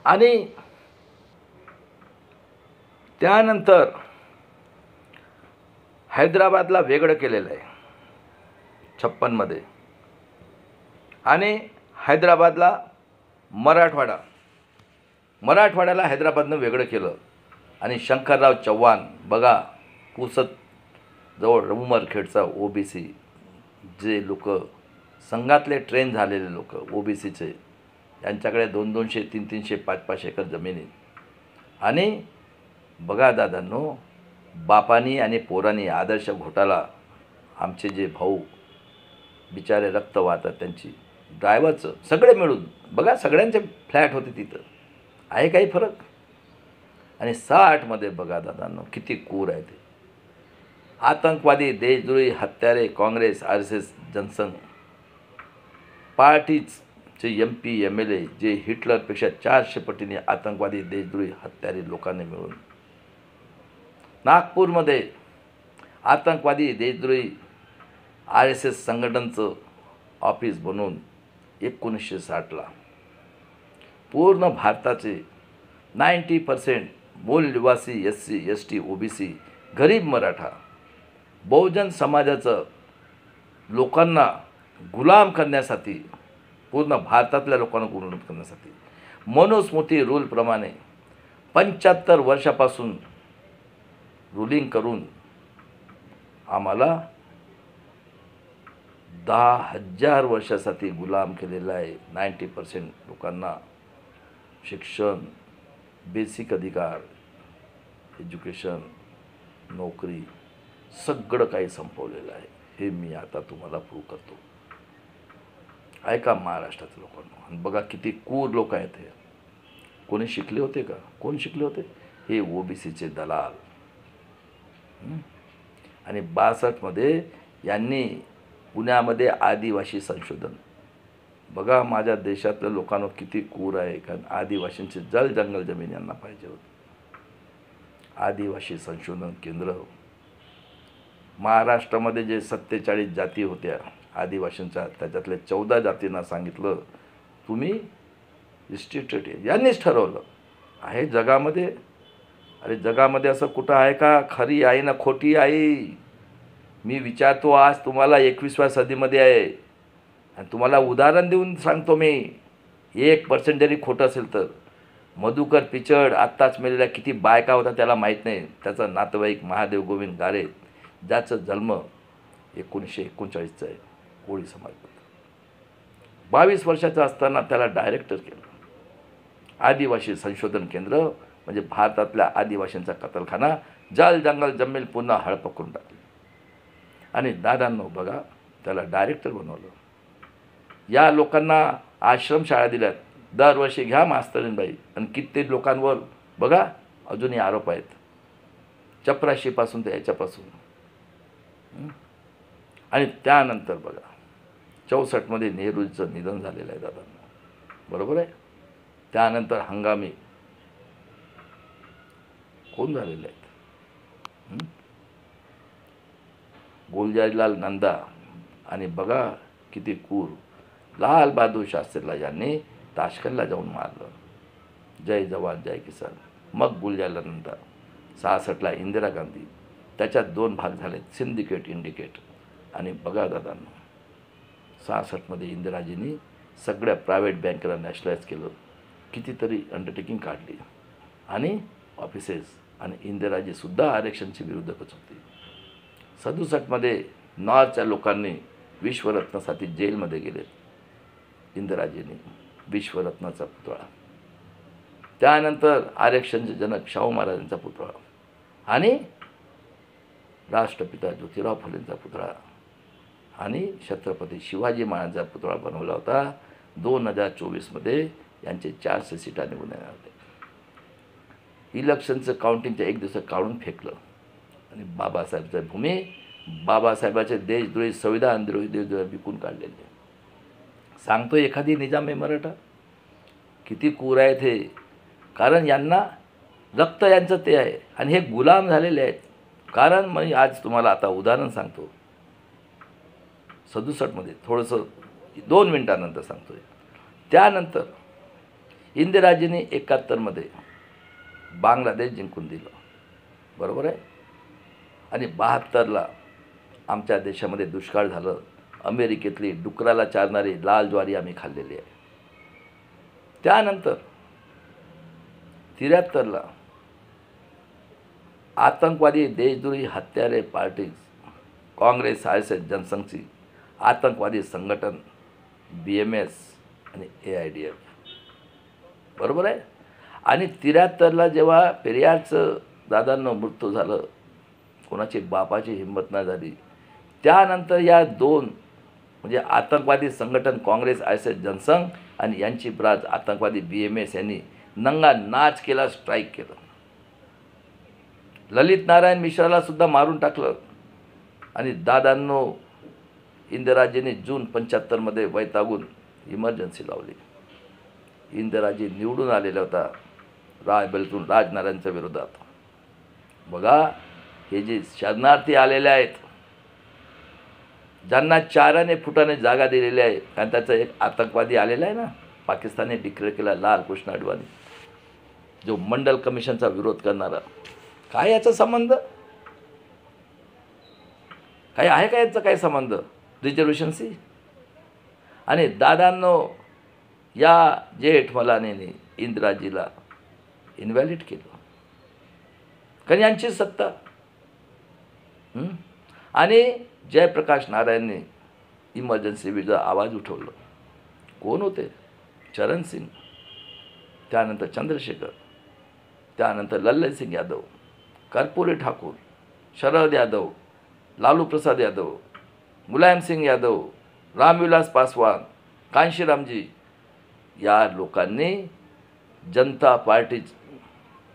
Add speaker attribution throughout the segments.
Speaker 1: आणि त्यानंतर हैदराबादला वेगळं केलेलं आहे 56मध्ये, आणि हैदराबादला मराठवाड्याला हैदराबादनं वेगळं केलं. आणि शंकरराव चव्हाण बघा, पुसद जवळ उमरखेडचा OBC, जे लोक संघातले ट्रेन झालेले लोक OBCचे, यांच्याकडे 200-200, 300-300, 500-500 एकर जमिनी. आणि बघा दादांनो, बापानी आणि पोरांनी आदर्श घोटाळा, आमचे जे भाऊ बिचारे रक्त वाहतात त्यांची, ड्रायव्हरचं सगळे मिळून बघा, सगळ्यांचे फ्लॅट होते तिथं. आहे काही फरक? आणि 60मध्ये बघा दादांनो, किती कूर आहे ते. आतंकवादी, देशद्रोही, हत्यारे, काँग्रेस, RSS, जनसंघ पार्टीचे MP MLA, जे हिटलरपेक्षा 400 पटीने आतंकवादी, देशद्रोही, हत्यारे लोकांनी मिळून नागपूरमध्ये आतंकवादी, देशद्रोही, RSS संघटनाचं ऑफिस बनवून 1960ला पूर्ण भारताचे 90% मूल निवासी SC ST OBC, गरीब मराठा, बहुजन समाजाचं लोकांना गुलाम करण्यासाठी, पूर्ण भारतातल्या लोकांना गुलाम करण्यासाठी मनुस्मृती रूलप्रमाणे 75 वर्षापासून रूलिंग करून आम्हाला 10,000 वर्षासाठी गुलाम केलेला आहे. 90% लोकांना शिक्षण, बेसिक अधिकार, एज्युकेशन, नोकरी, सगळं काही संपवलेलं आहे. हे मी आता तुम्हाला प्रूव्ह करतो. ऐका महाराष्ट्रातील लोकांना, आणि बघा किती क्रूर लोक आहेत हे. कोणी शिकले होते का? कोण शिकले होते? हे OBCचे दलाल. आणि 62मध्ये यांनी पुण्यामध्ये आदिवासी संशोधन, बघा माझ्या देशातल्या लोकांना किती कूर आहे. कारण आदिवासींचे जंगल जमीन यांना पाहिजे होते. आदिवासी संशोधन केंद्र, महाराष्ट्रामध्ये जे 47 जाती होत्या आदिवासींच्या, त्याच्यातल्या 14 जातींना सांगितलं तुम्ही रिस्ट्रिक्टेड. यांनीच ठरवलं आहे जगामध्ये. अरे जगामध्ये असं कुठं आहे का खरी आई ना खोटी आई? मी विचारतो आज तुम्हाला, 21व्या सदीमध्ये आहे, आणि तुम्हाला उदाहरण देऊन सांगतो मी. 1% जरी खोटं असेल तर, मधुकर पिचड आत्ताच मेलेल्या किती बायका होता त्याला माहीत नाही. त्याचा नातेवाईक महादेव गोविंद गारे, ज्याचा जन्म 1939चा आहे, कोळी समाज. 22 वर्षाचा असताना त्याला डायरेक्टर केलं. आदिवासी संशोधन केंद्र म्हणजे भारतातल्या आदिवासींचा कत्लखाना, जंगल जमीन पुन्हा हडप करून टाकली. आणि दादांनो बघा, त्याला डायरेक्टर बनवलं. या लोकांना आश्रमशाळा दिल्यात. दरवर्षी घ्या मास्तरीनबाई. आणि कित्येक लोकांवर बघा अजूनही आरोप आहेत, चपराशीपासून ते याच्यापासून. आणि त्यानंतर बघा 64मध्ये नेहरूचं निधन झालेलं आहे दादांना, बरोबर आहे. त्यानंतर हंगामी कोण झालेले आहेत? गुलजारीलाल नंदा. आणि बघा किती क्रूर, लाल बहादूर शास्त्रीला यांनी ताशकंदला जाऊन मारलं. जय जवान जय किसान. मग गुलजारीलाल नंदा. 66ला इंदिरा गांधी. त्याच्यात 2 भाग झाले, सिंडिकेट इंडिकेट. आणि बघा दादांनो, 66मध्ये इंदिराजींनी सगळ्या प्रायव्हेट बँकेला नॅशनलाइज केलं, कितीतरी अंडरटेकिंग काढली आणि ऑफिसेस. आणि इंदिराजीसुद्धा आरक्षणची विरोधकच होती. 67मध्ये नॉर्थच्या लोकांनी विश्वरत्नासाठी जेलमध्ये गेले. इंदिराजींनी विश्वरत्नाचा पुतळा. त्यानंतर आरक्षणचे जनक शाहू महाराजांचा पुतळा आणि राष्ट्रपिता ज्योतिराव फुलेंचा पुतळा आणि छत्रपती शिवाजी महाराजांचा पुतळा बनवला होता. 2024मध्ये यांचे 400 सीटा निवडून येणार होते. इलेक्शनचं काउंटिंगच्या 1 दिवस काढून फेकलं. आणि बाबासाहेबच्या भूमी, बाबासाहेबाचे देशद्रोही, संविधानद्रोही, देशद्रोही विकून काढलेले. सांगतो एखादी निजाम आहे मराठा, किती क्रूर आहेत हे. कारण यांना रक्त यांचं ते आहे आणि हे गुलाम झालेले आहेत. कारण मी आज तुम्हाला आता उदाहरण सांगतो. 67मध्ये थोडंसं 2 मिनिटानंतर सांगतो. त्यानंतर इंदिराजींनी 71मध्ये बांगलादेश जिंकून दिलं, बरोबर आहे. आणि 72ला आमच्या देशामध्ये दुष्काळ झालं. अमेरिकेतली डुकराला चारणारी लाल ज्वारी आम्ही खाल्लेली आहे. त्यानंतर 73ला आतंकवादी देशद्रोही हत्यारे पार्टीज काँग्रेस RSS जनसंघची आतंकवादी संघटन BMS आणि AIDF, बरोबर आहे. आणि 73ला जेव्हा पेरियारचं दादांना मृत्यू झालं, कोणाची बापाची हिंमत नाही झाली. त्यानंतर या दोन म्हणजे आतंकवादी संघटन काँग्रेस RSS जनसंघ आणि यांची ब्रांच आतंकवादी BMS यांनी नंगा नाच केला, स्ट्राईक केलं. ललित नारायण मिश्राला सुद्धा मारून टाकलं. आणि दादांनो इंदिराजींनी जून 75मध्ये वैतागून इमर्जन्सी लावली. इंदिराजी निवडून आलेला होता रायबरेलीतून राजनारायणच्या विरोधात. बघा, हे जे शरणार्थी आलेले आहेत, ज्यांना 4 फुटाने जागा दिलेली आहे, कारण त्याचा एक आतंकवादी आलेला आहे ना, पाकिस्तानने डिक्लेअर केला, लालकृष्ण अडवाणी, जो मंडल कमिशनचा विरोध करणारा. काय याचा संबंध? काही आहे का याचा काही संबंध रिझर्वेशनशी? आणि दादांनो या जेठमलानीने इंदिराजीला इनव्हॅलिड केलं, कारण यांची सत्ता. आणि जयप्रकाश नारायणने इमर्जन्सी विरुद्ध आवाज उठवलं. कोण होते? चरण सिंग, त्यानंतर चंद्रशेखर, त्यानंतर लल्लन सिंग यादव, कर्पूरी ठाकूर, शरद यादव, लालू प्रसाद यादव, मुलायम सिंग यादव, रामविलास पासवान, कांशीरामजी, या लोकांनी जनता पार्टी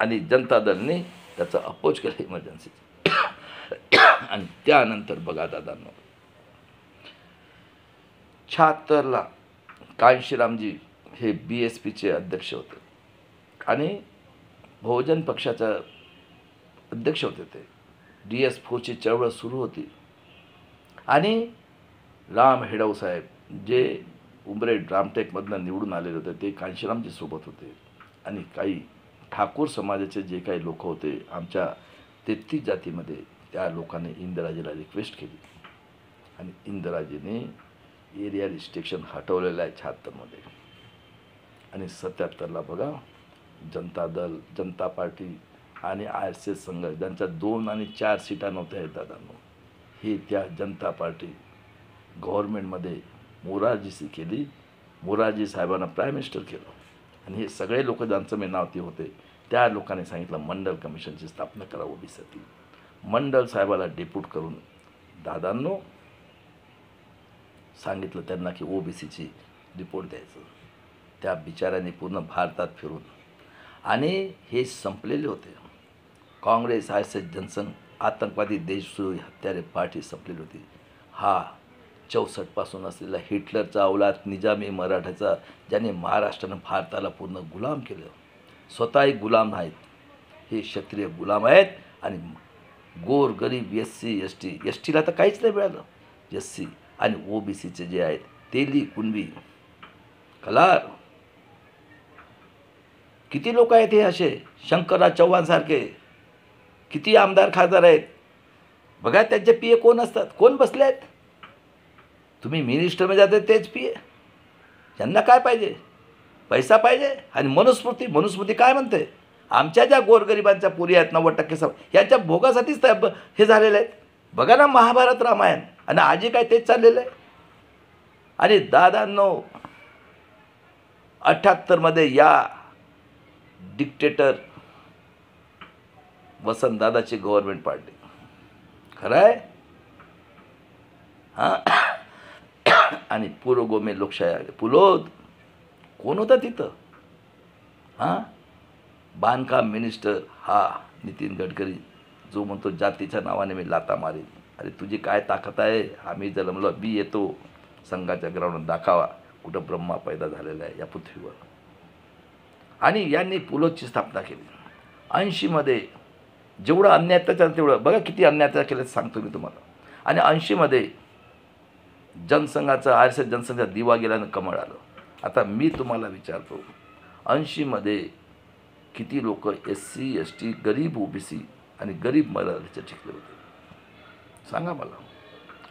Speaker 1: आणि जनता दलने त्याचा अपोज केला इमर्जन्सी. आणि त्यानंतर बघा दादांनो, 76ला कांशीरामजी हे BSPचे अध्यक्ष होते आणि बहुजन पक्षाचा अध्यक्ष होते. ते DS4ची चळवळ सुरू होती. आणि राम हेडव साहेब जे उमरे ड्रामटेकमधनं निवडून आलेले होते, ते कांशीरामजी सोबत होते. आणि काही ठाकूर समाजाचे जे काही लोक होते आमच्या 33 जातीमध्ये, त्या लोकांनी इंदिराजीला रिक्वेस्ट केली आणि इंदिराजीने एरिया रिस्ट्रिक्शन हटवलेलं आहे 76मध्ये. आणि 77ला बघा, जनता दल, जनता पार्टी आणि RSS संघ, ज्यांच्या 2 आणि 4 सीटा नव्हत्या आहेत दादांनो, हे त्या जनता पार्टी गव्हर्नमेंटमध्ये मोरारजीशी केली. मोरारजी साहेबांना प्राईम मिनिस्टर केलं. आणि हे सगळे लोक ज्यांचं मी नाव ते होते, त्या लोकांनी सांगितलं मंडल कमिशनची स्थापना करा ओबीसीसाठी. मंडल साहेबाला डेप्यूट करून दादांनो सांगितलं त्यांना की OBCची रिपोर्ट द्यायचं. त्या बिचाऱ्यांनी पूर्ण भारतात फिरून, आणि हे संपलेले होते. काँग्रेस RSS जनसंघ आतंकवादी देशद्रोही हत्यारे पार्टी संपलेली होती. हा 64पासून असलेला हिटलरचा अवलाद निजामी मराठाचा, ज्याने महाराष्ट्रानं भारताला पूर्ण गुलाम केलं. स्वतःही गुलाम नाहीत, हे क्षत्रिय गुलाम आहेत. आणि गोर गरीब SC STला तर काहीच नाही मिळालं. SC आणि OBCचे जे आहेत, तेली कुणबी कलार, किती लोक आहेत हे असे, शंकरराव चव्हाणसारखे किती आमदार खासदार आहेत. बघा त्यांचे PA कोण असतात, कोण बसले आहेत. तुम्ही मिनिस्टरमध्ये जाते तेच PA. यांना काय पाहिजे? पैसा पाहिजे आणि मनुस्मृती काय म्हणते? आमच्या ज्या गोरगरिबांच्या पुरी आहेत 90% यांच्या भोगासाठीच हे झालेलं आहे. बघा ना महाभारत रामायण, आणि आजी काय तेच चाललेलं आहे. आणि दादांनो 78मध्ये या डिक्टेटर वसंतदादाची गव्हर्नमेंट पार्टी, खरं आहे. हां, आणि पुरोगोमे लोकशाही आले. पुलोद कोण होता तिथं? हां, बांधकाम मिनिस्टर हा नितीन गडकरी, जो म्हणतो जातीच्या नावाने मी लाता मारीन. अरे तुझी काय ताकद आहे? आम्ही जन्मलो, बी येतो संघाच्या ग्राउंडवर दाखवा कुठं ब्रह्मा पैदा झालेला आहे या पृथ्वीवर. आणि यांनी पुलोदची स्थापना केली. 80मध्ये जेवढं अन्याय त्याच्यानं तेवढं, बघा किती अन्याय केलं सांगतो मी तुम्हाला. आणि 80मध्ये जनसंघाचा RSS जनसंघाचा दिवा गेल्यानं कमळ आलं. आता मी तुम्हाला विचारतो, 80मध्ये किती लोक SC ST गरीब OBC आणि गरीब मराठीचे शिकले होते सांगा मला.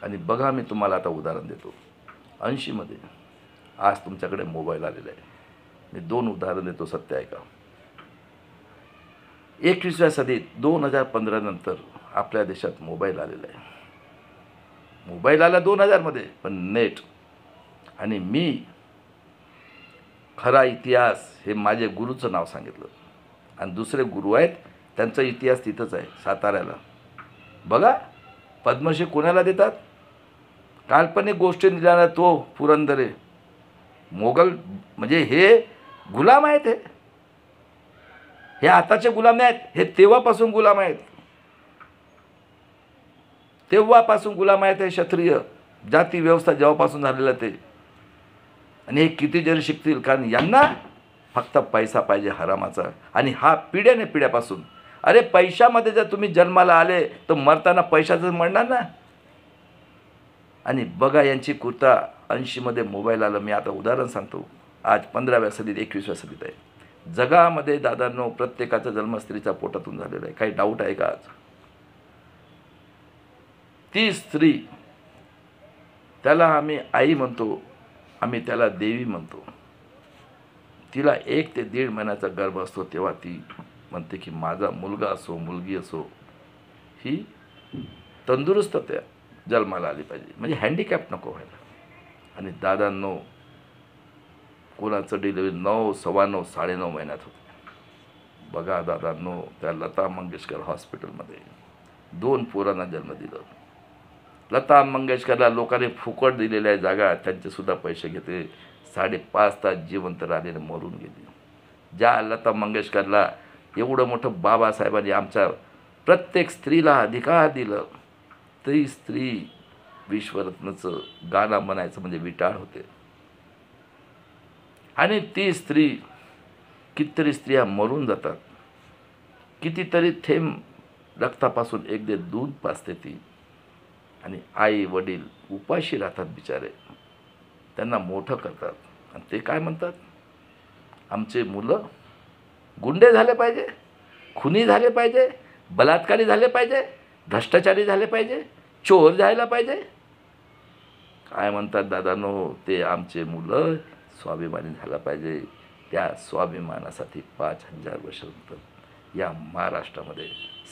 Speaker 1: आणि बघा मी तुम्हाला आता उदाहरण देतो. 80मध्ये आज तुमच्याकडे मोबाईल आलेला आहे. मी 2 उदाहरण देतो, सत्य ऐका. 21व्या सदीत 2015 नंतर आपल्या देशात मोबाईल आलेला आहे. मोबाईल आला 2000मध्ये, पण नेट. आणि मी खरा इतिहास हे माझे गुरुचं नाव सांगितलं आणि दुसरे गुरु आहेत त्यांचा इतिहास तिथंच आहे साताऱ्याला. बघा पद्मश्री कोणाला देतात? काल्पनिक गोष्टी लिहिणारा तो पुरंदरे. मोगल म्हणजे हे गुलाम आहेत. हे आताचे गुलाम नाही आहेत, हे तेव्हापासून गुलाम आहेत. तेव्हापासून गुलाम आहेत हे क्षत्रिय जाती व्यवस्था जेव्हापासून झालेलं ते. आणि हे किती जरी शिकतील, कारण यांना फक्त पैसा पाहिजे हरामाचा. आणि हा पिढ्याने पिढ्यापासून. अरे पैशामध्ये जर तुम्ही जन्माला आले तर मरताना पैशाचं मरणार ना. आणि बघा यांची कुर्ता 80मध्ये मोबाईल आलं. मी आता उदाहरण सांगतो. आज 15व्या सदीत 21व्या सदीत आहे. जगामध्ये दादांनो प्रत्येकाचा जन्म स्त्रीच्या पोटातून झालेला आहे. काही डाऊट आहे का? आज ती स्त्री, त्याला आम्ही आई म्हणतो, आम्ही त्याला देवी म्हणतो. तिला 1 ते 1.5 महिन्याचा गर्भ असतो तेव्हा ती म्हणते की माझा मुलगा असो मुलगी असो ही तंदुरुस्त त्या जन्माला आली पाहिजे, म्हणजे हँडिकॅप नको व्हायला. आणि दादांनो कोणाचं डिलिव्हरी 9, 9.25, 9.5 महिन्यात होते. बघा दादांनो त्या लता मंगेशकर हॉस्पिटलमध्ये 2 पोरांना जन्म दिलं. लता मंगेशकरला लोकांनी फुकट दिलेल्या जागा त्यांचेसुद्धा पैसे घेतले. 5.5 तास जिवंत राहिलेले मरून गेली. ज्या लता मंगेशकरला एवढं मोठं बाबासाहेबांनी आमच्या प्रत्येक स्त्रीला अधिकार दिलं, ती स्त्री विश्वरत्नचं गाणं म्हणायचं म्हणजे विटाळ होते. आणि ती स्त्री, कितीतरी स्त्रिया मरून जातात. कितीतरी थेंब रक्तापासून 1 दूध पाजते ती. आणि आई वडील उपाशी राहतात बिचारे. त्यांना मोठं करतात आणि ते काय म्हणतात? आमचे मुलं गुंडे झाले पाहिजे, खुनी झाले पाहिजे, बलात्कारी झाले पाहिजे, भ्रष्टाचारी झाले पाहिजे, चोर जायला पाहिजे. काय म्हणतात दादांनो? ते आमचे मुलं स्वाभिमानी झाला पाहिजे. त्या स्वाभिमानासाठी 5000 वर्षानंतर या महाराष्ट्रामध्ये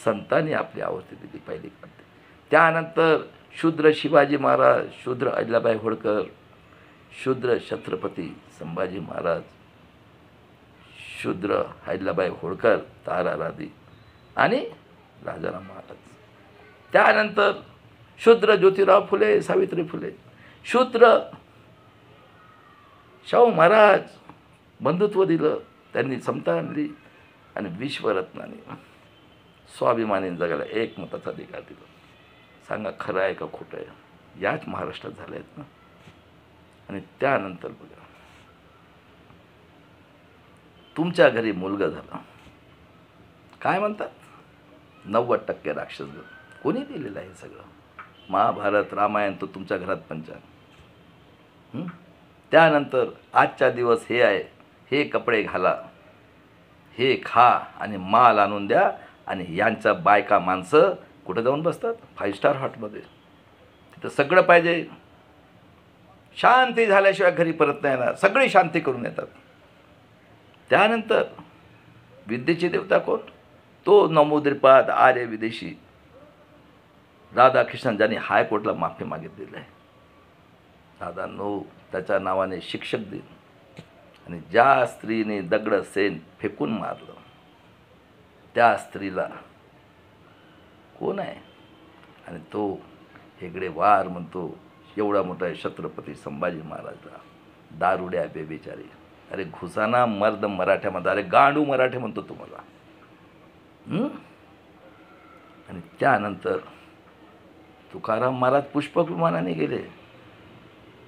Speaker 1: संतांनी आपली आहुती दिली पहिली. त्यानंतर शूद्र शिवाजी महाराज, शूद्र अहिल्याबाई होळकर, शूद्र छत्रपती संभाजी महाराज, शूद्र अहिल्याबाई होळकर, तारा राणी आणि राजाराम महाराज. त्यानंतर शूद्र ज्योतिराव फुले, सावित्री फुले, शूद्र शाहू महाराज. बंधुत्व दिलं त्यांनी, समता आणली. आणि विश्वरत्नाने स्वाभिमानी जगाला एकमताचा अधिकार दिला. सांगा खरं आहे का खोटं आहे? याच महाराष्ट्रात झाले आहेत ना. आणि त्यानंतर बघा तुमच्या घरी मुलगा झाला, काय म्हणतात? 90% राक्षसगण. कोणी दिलेलं आहे सगळं? महाभारत रामायण तो तुमच्या घरात पंचांग. त्यानंतर आजच्या दिवस हे आहे, हे कपडे घाला, हे खा आणि माल आणून द्या. आणि यांच्या बायका माणसं कुठे जाऊन बसतात? 5 स्टार हॉटेलमध्ये. तिथं सगळं पाहिजे. शांती झाल्याशिवाय घरी परत नाही येणार. सगळी शांती करून येतात. त्यानंतर विद्येची देवता कोण? तो नमोद्रिपाद आर्य विदेशी राधाकृष्णन, ज्यांनी हायकोर्टला माफी मागितलेली आहे. दादांनो त्याच्या नावाने शिक्षक दिन. आणि ज्या स्त्रीने दगड सेन फेकून मारलं त्या स्त्रीला कोण आहे? आणि तो हेगडे वार म्हणतो एवढा मोठा छत्रपती संभाजी महाराजला दारुड्या बेबिचारी. अरे घुसाना मर्द मराठ्यामध्ये, अरे गांडू मराठे म्हणतो तुम्हाला. आणि त्यानंतर तुकाराम महाराज पुष्पक विमानाने गेले.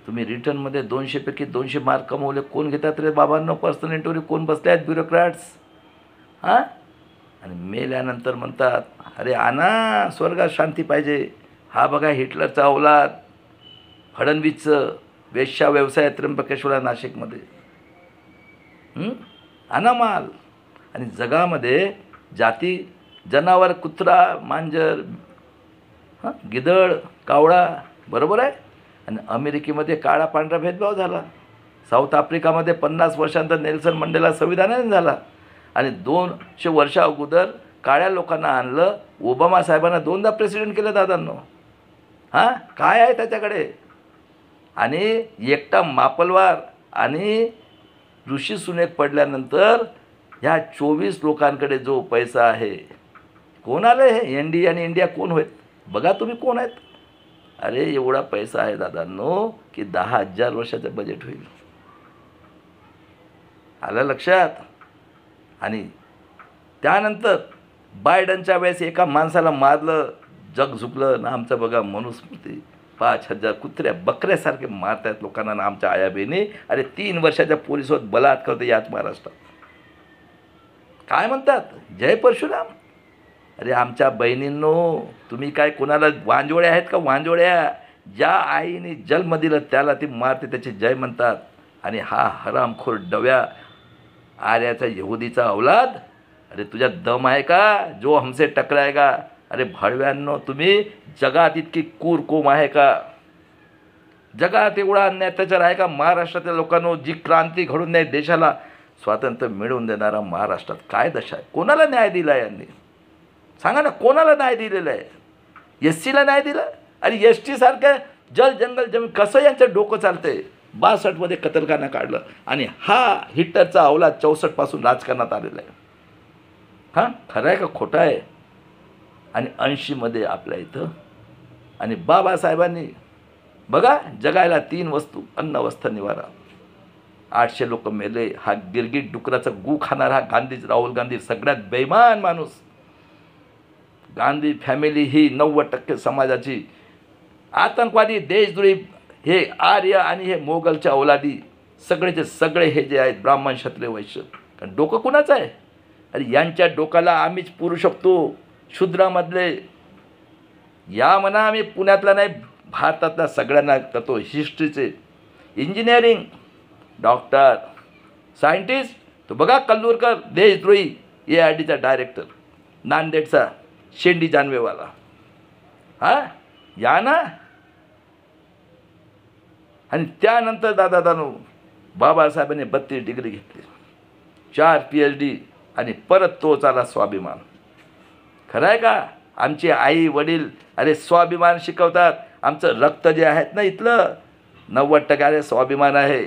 Speaker 1: तुम्ही रिटर्नमध्ये 200 पैकी 200 मार्क कमवले. कोण घेतात रे बाबांनो पर्सनल इंटरव्ह्यू? कोण बसले आहेत? ब्युरोक्रॅट्स. हां. आणि मेल्यानंतर म्हणतात अरे आणा स्वर्गात शांती पाहिजे. हा बघा हिटलरचा औलाद, फडणवीसचं वेश्या व्यवसाय त्र्यंबकेश्वरा नाशिकमध्ये. आणा माल. आणि जगामध्ये जाती, जनावर, कुत्रा, मांजर, गिधड, कावळा, बरोबर आहे. आणि अमेरिकेमध्ये काळा पांढरा भेदभाव झाला. साऊथ आफ्रिकामध्ये 50 वर्षांतर नेल्सन मंडेला संविधानाने झाला. आणि 200 वर्षा अगोदर काळ्या लोकांना आणलं. ओबामा साहेबांना 2दा प्रेसिडेंट केलं दादांनो. काय आहे त्याच्याकडे. आणि एकटा मापलवार आणि ऋषी सुनेक पडल्यानंतर ह्या 24 लोकांकडे जो पैसा आहे, कोण आलं हे एनडी आणि इंडिया कोण होत बघा तुम्ही कोण आहेत. अरे एवढा पैसा आहे दादांनो की 10,000 वर्षाचं बजेट होईल. आलं लक्षात. आणि त्यानंतर बायडनच्या वेळेस एका माणसाला मारलं, जग झुकलं ना. आमचं बघा मनुस्मृती 5,000 कुत्र्या बकऱ्यासारखे मारतायत लोकांना ना आमच्या आया बहिणी. अरे 3 वर्षाच्या पोलिसोत बलात्कार होते याच महाराष्ट्रात. काय म्हणतात, जय परशुराम. अरे आमच्या बहिणींनो, तुम्ही काय कोणाला वांजोळ्या आहेत का वांजोळ्या. ज्या आईने जन्म दिलं त्याला ती मारते, त्याचे जय म्हणतात. आणि हा हरामखोर डव्या आर्याचा यहुदीचा औलाद, अरे तुझ्यात दम आहे का जो हमसे टकराएगा. अरे भडव्यांनो, तुम्ही जगात इतकी कूर कोम आहे का. जगात एवढा अन्याय अत्याचार आहे का. महाराष्ट्रातल्या लोकांनो, जी क्रांती घडून नाही देशाला स्वातंत्र्य मिळवून देणारा महाराष्ट्रात काय दशा आहे. कोणाला न्याय दिला यांनी सांगा ना. कोणाला न्याय दिलेला आहे. एस सीला न्याय दिला. अरे एस टीसारखं जल जंगल जमीन कसं यांचं डोकं चालतंय. 62मध्ये कतलखाना काढलं. आणि हा हिटलरचा अवलाद 64पासून राजकारणात आलेला आहे. खरं आहे का खोटं आहे. आणि 80मध्ये आपल्या इथं. आणि बाबासाहेबांनी बघा जगायला 3 वस्तू, अन्न, वस्त्र, निवारा. 800 लोक मेले. हा गिरगिट डुकराचा गू खाणारा हा गांधी, राहुल गांधी सगळ्यात बेईमान माणूस. गांधी फॅमिली ही 90% समाजाची आतंकवादी, देशद्रोही, हे आर्य आणि हे मोगलच्या औलादी सगळेचे सगळे हे जे आहेत ब्राह्मण, क्षत्रिय, वैश्य. कारण डोकं कुणाचं आहे. अरे यांच्या डोक्याला आम्हीच पुरू शकतो. शूद्रामधले या म्हणा, आम्ही पुण्यातला नाही भारतातल्या सगळ्यांना करतो. हिस्ट्रीचे, इंजिनिअरिंग, डॉक्टर, सायंटिस्ट. तो बघा कल्लूरकर देशद्रोही AIDचा डायरेक्टर, नांदेडचा शेंडी जानवेवाला. या ना. आणि त्यानंतर दादादानो बाबासाहेबांनी 32 डिग्री घेतली, 4 PhD आणि परत तोच आला स्वाभिमान. खरं आहे का. आमची आई वडील अरे स्वाभिमान शिकवतात. आमचं रक्त जे आहेत ना इथलं 90% अरे स्वाभिमान आहे.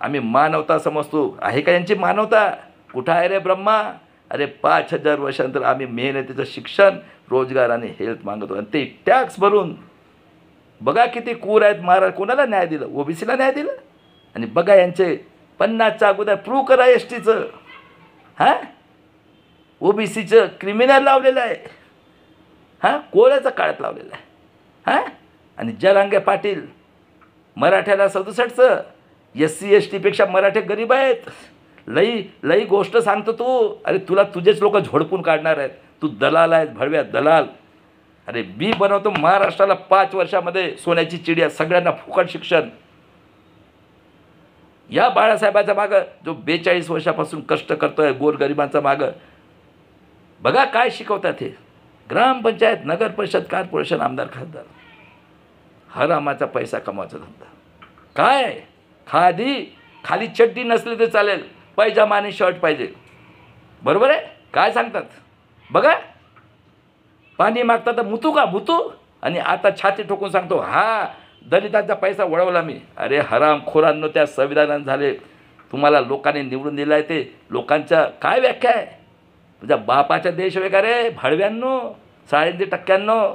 Speaker 1: आम्ही मानवता समजतो. आहे का यांची मानवता. कुठं आहे रे ब्रह्मा. अरे 5,000 वर्षानंतर आम्ही मेहनतीचं शिक्षण, रोजगार आणि हेल्थ मागतो. आणि ते टॅक्स भरून बघा किती कूर आहेत महाराज. कोणाला न्याय दिलं. OBCला न्याय दिलं. आणि बघा यांचे 50च्या अगोदर प्रूव्ह करा STचं. OBCचं क्रिमिनल लावलेलं आहे. कोळ्याचं काळात लावलेलं आहे. आणि जरांगे पाटील मराठ्याला 67चं. SC STपेक्षा मराठे गरीब आहेत. लई गोष्ट सांगतो तू. अरे तुला तुझेच लोक झोडपून काढणार आहेत. तू दलाल आहेत भडव्या दलाल. अरे मी बनवतो महाराष्ट्राला 5 वर्षामध्ये सोन्याची चिडिया, सगळ्यांना फुकट शिक्षण. या बाळासाहेबाच्या मागं जो 42 वर्षापासून कष्ट करतोय गोरगरिबांचा मागं, बघा काय शिकवतात हे. ग्रामपंचायत, नगर परिषद, कॉर्पोरेशन, आमदार, खासदार. हरामाचा पैसा कमावायचा धंदा. काय खाली चड्डी नसली तर चालेल, पैजामा आणि शर्ट पाहिजे. बरोबर आहे. काय सांगतात बघा. पाणी मागतात तर मुतू का मुतू. आणि आता छाती ठोकून सांगतो दलितांचा पैसा वळवला मी. अरे हरामखोरांनो, त्या संविधानात झाले. तुम्हाला लोकांनी निवडून दिलं आहे ते लोकांच्या काय व्याख्या आहे. तुझ्या बापाचा देश वेगळा रे भाडव्यांनो, 3.5%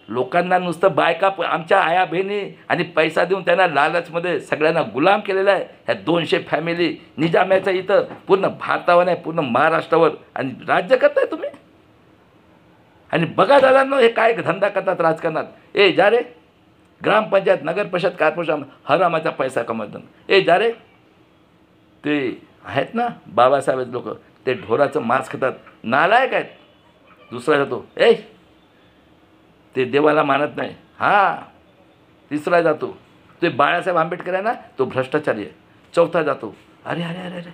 Speaker 1: लोकांना नुसतं बायका, आमच्या आया बहिणी आणि पैसा देऊन त्यांना लालचमध्ये सगळ्यांना गुलाम केलेला आहे. ह्या 200 फॅमिली निजाम्याचं इथं पूर्ण भारतावर नाही, पूर्ण महाराष्ट्रावर आणि राज्य करताय तुम्ही. आणि बघा दादांनो हे काय धंदा करतात राजकारणात. जा रे ग्रामपंचायत, नगर परिषद, कॉर्पोरेशन, हरामाचा पैसा कमवतात. जा रे ते आहेत ना बाबासाहेब लोक, ते ढोराचं मांस खातात, नालायक आहेत. दुसरा जातो ते देवाला मानत नाही. तिसरा जातो ते बाळासाहेब आंबेडकर आहे ना, तो भ्रष्टाचारी आहे. चौथा जातो अरे अरे अरे अरे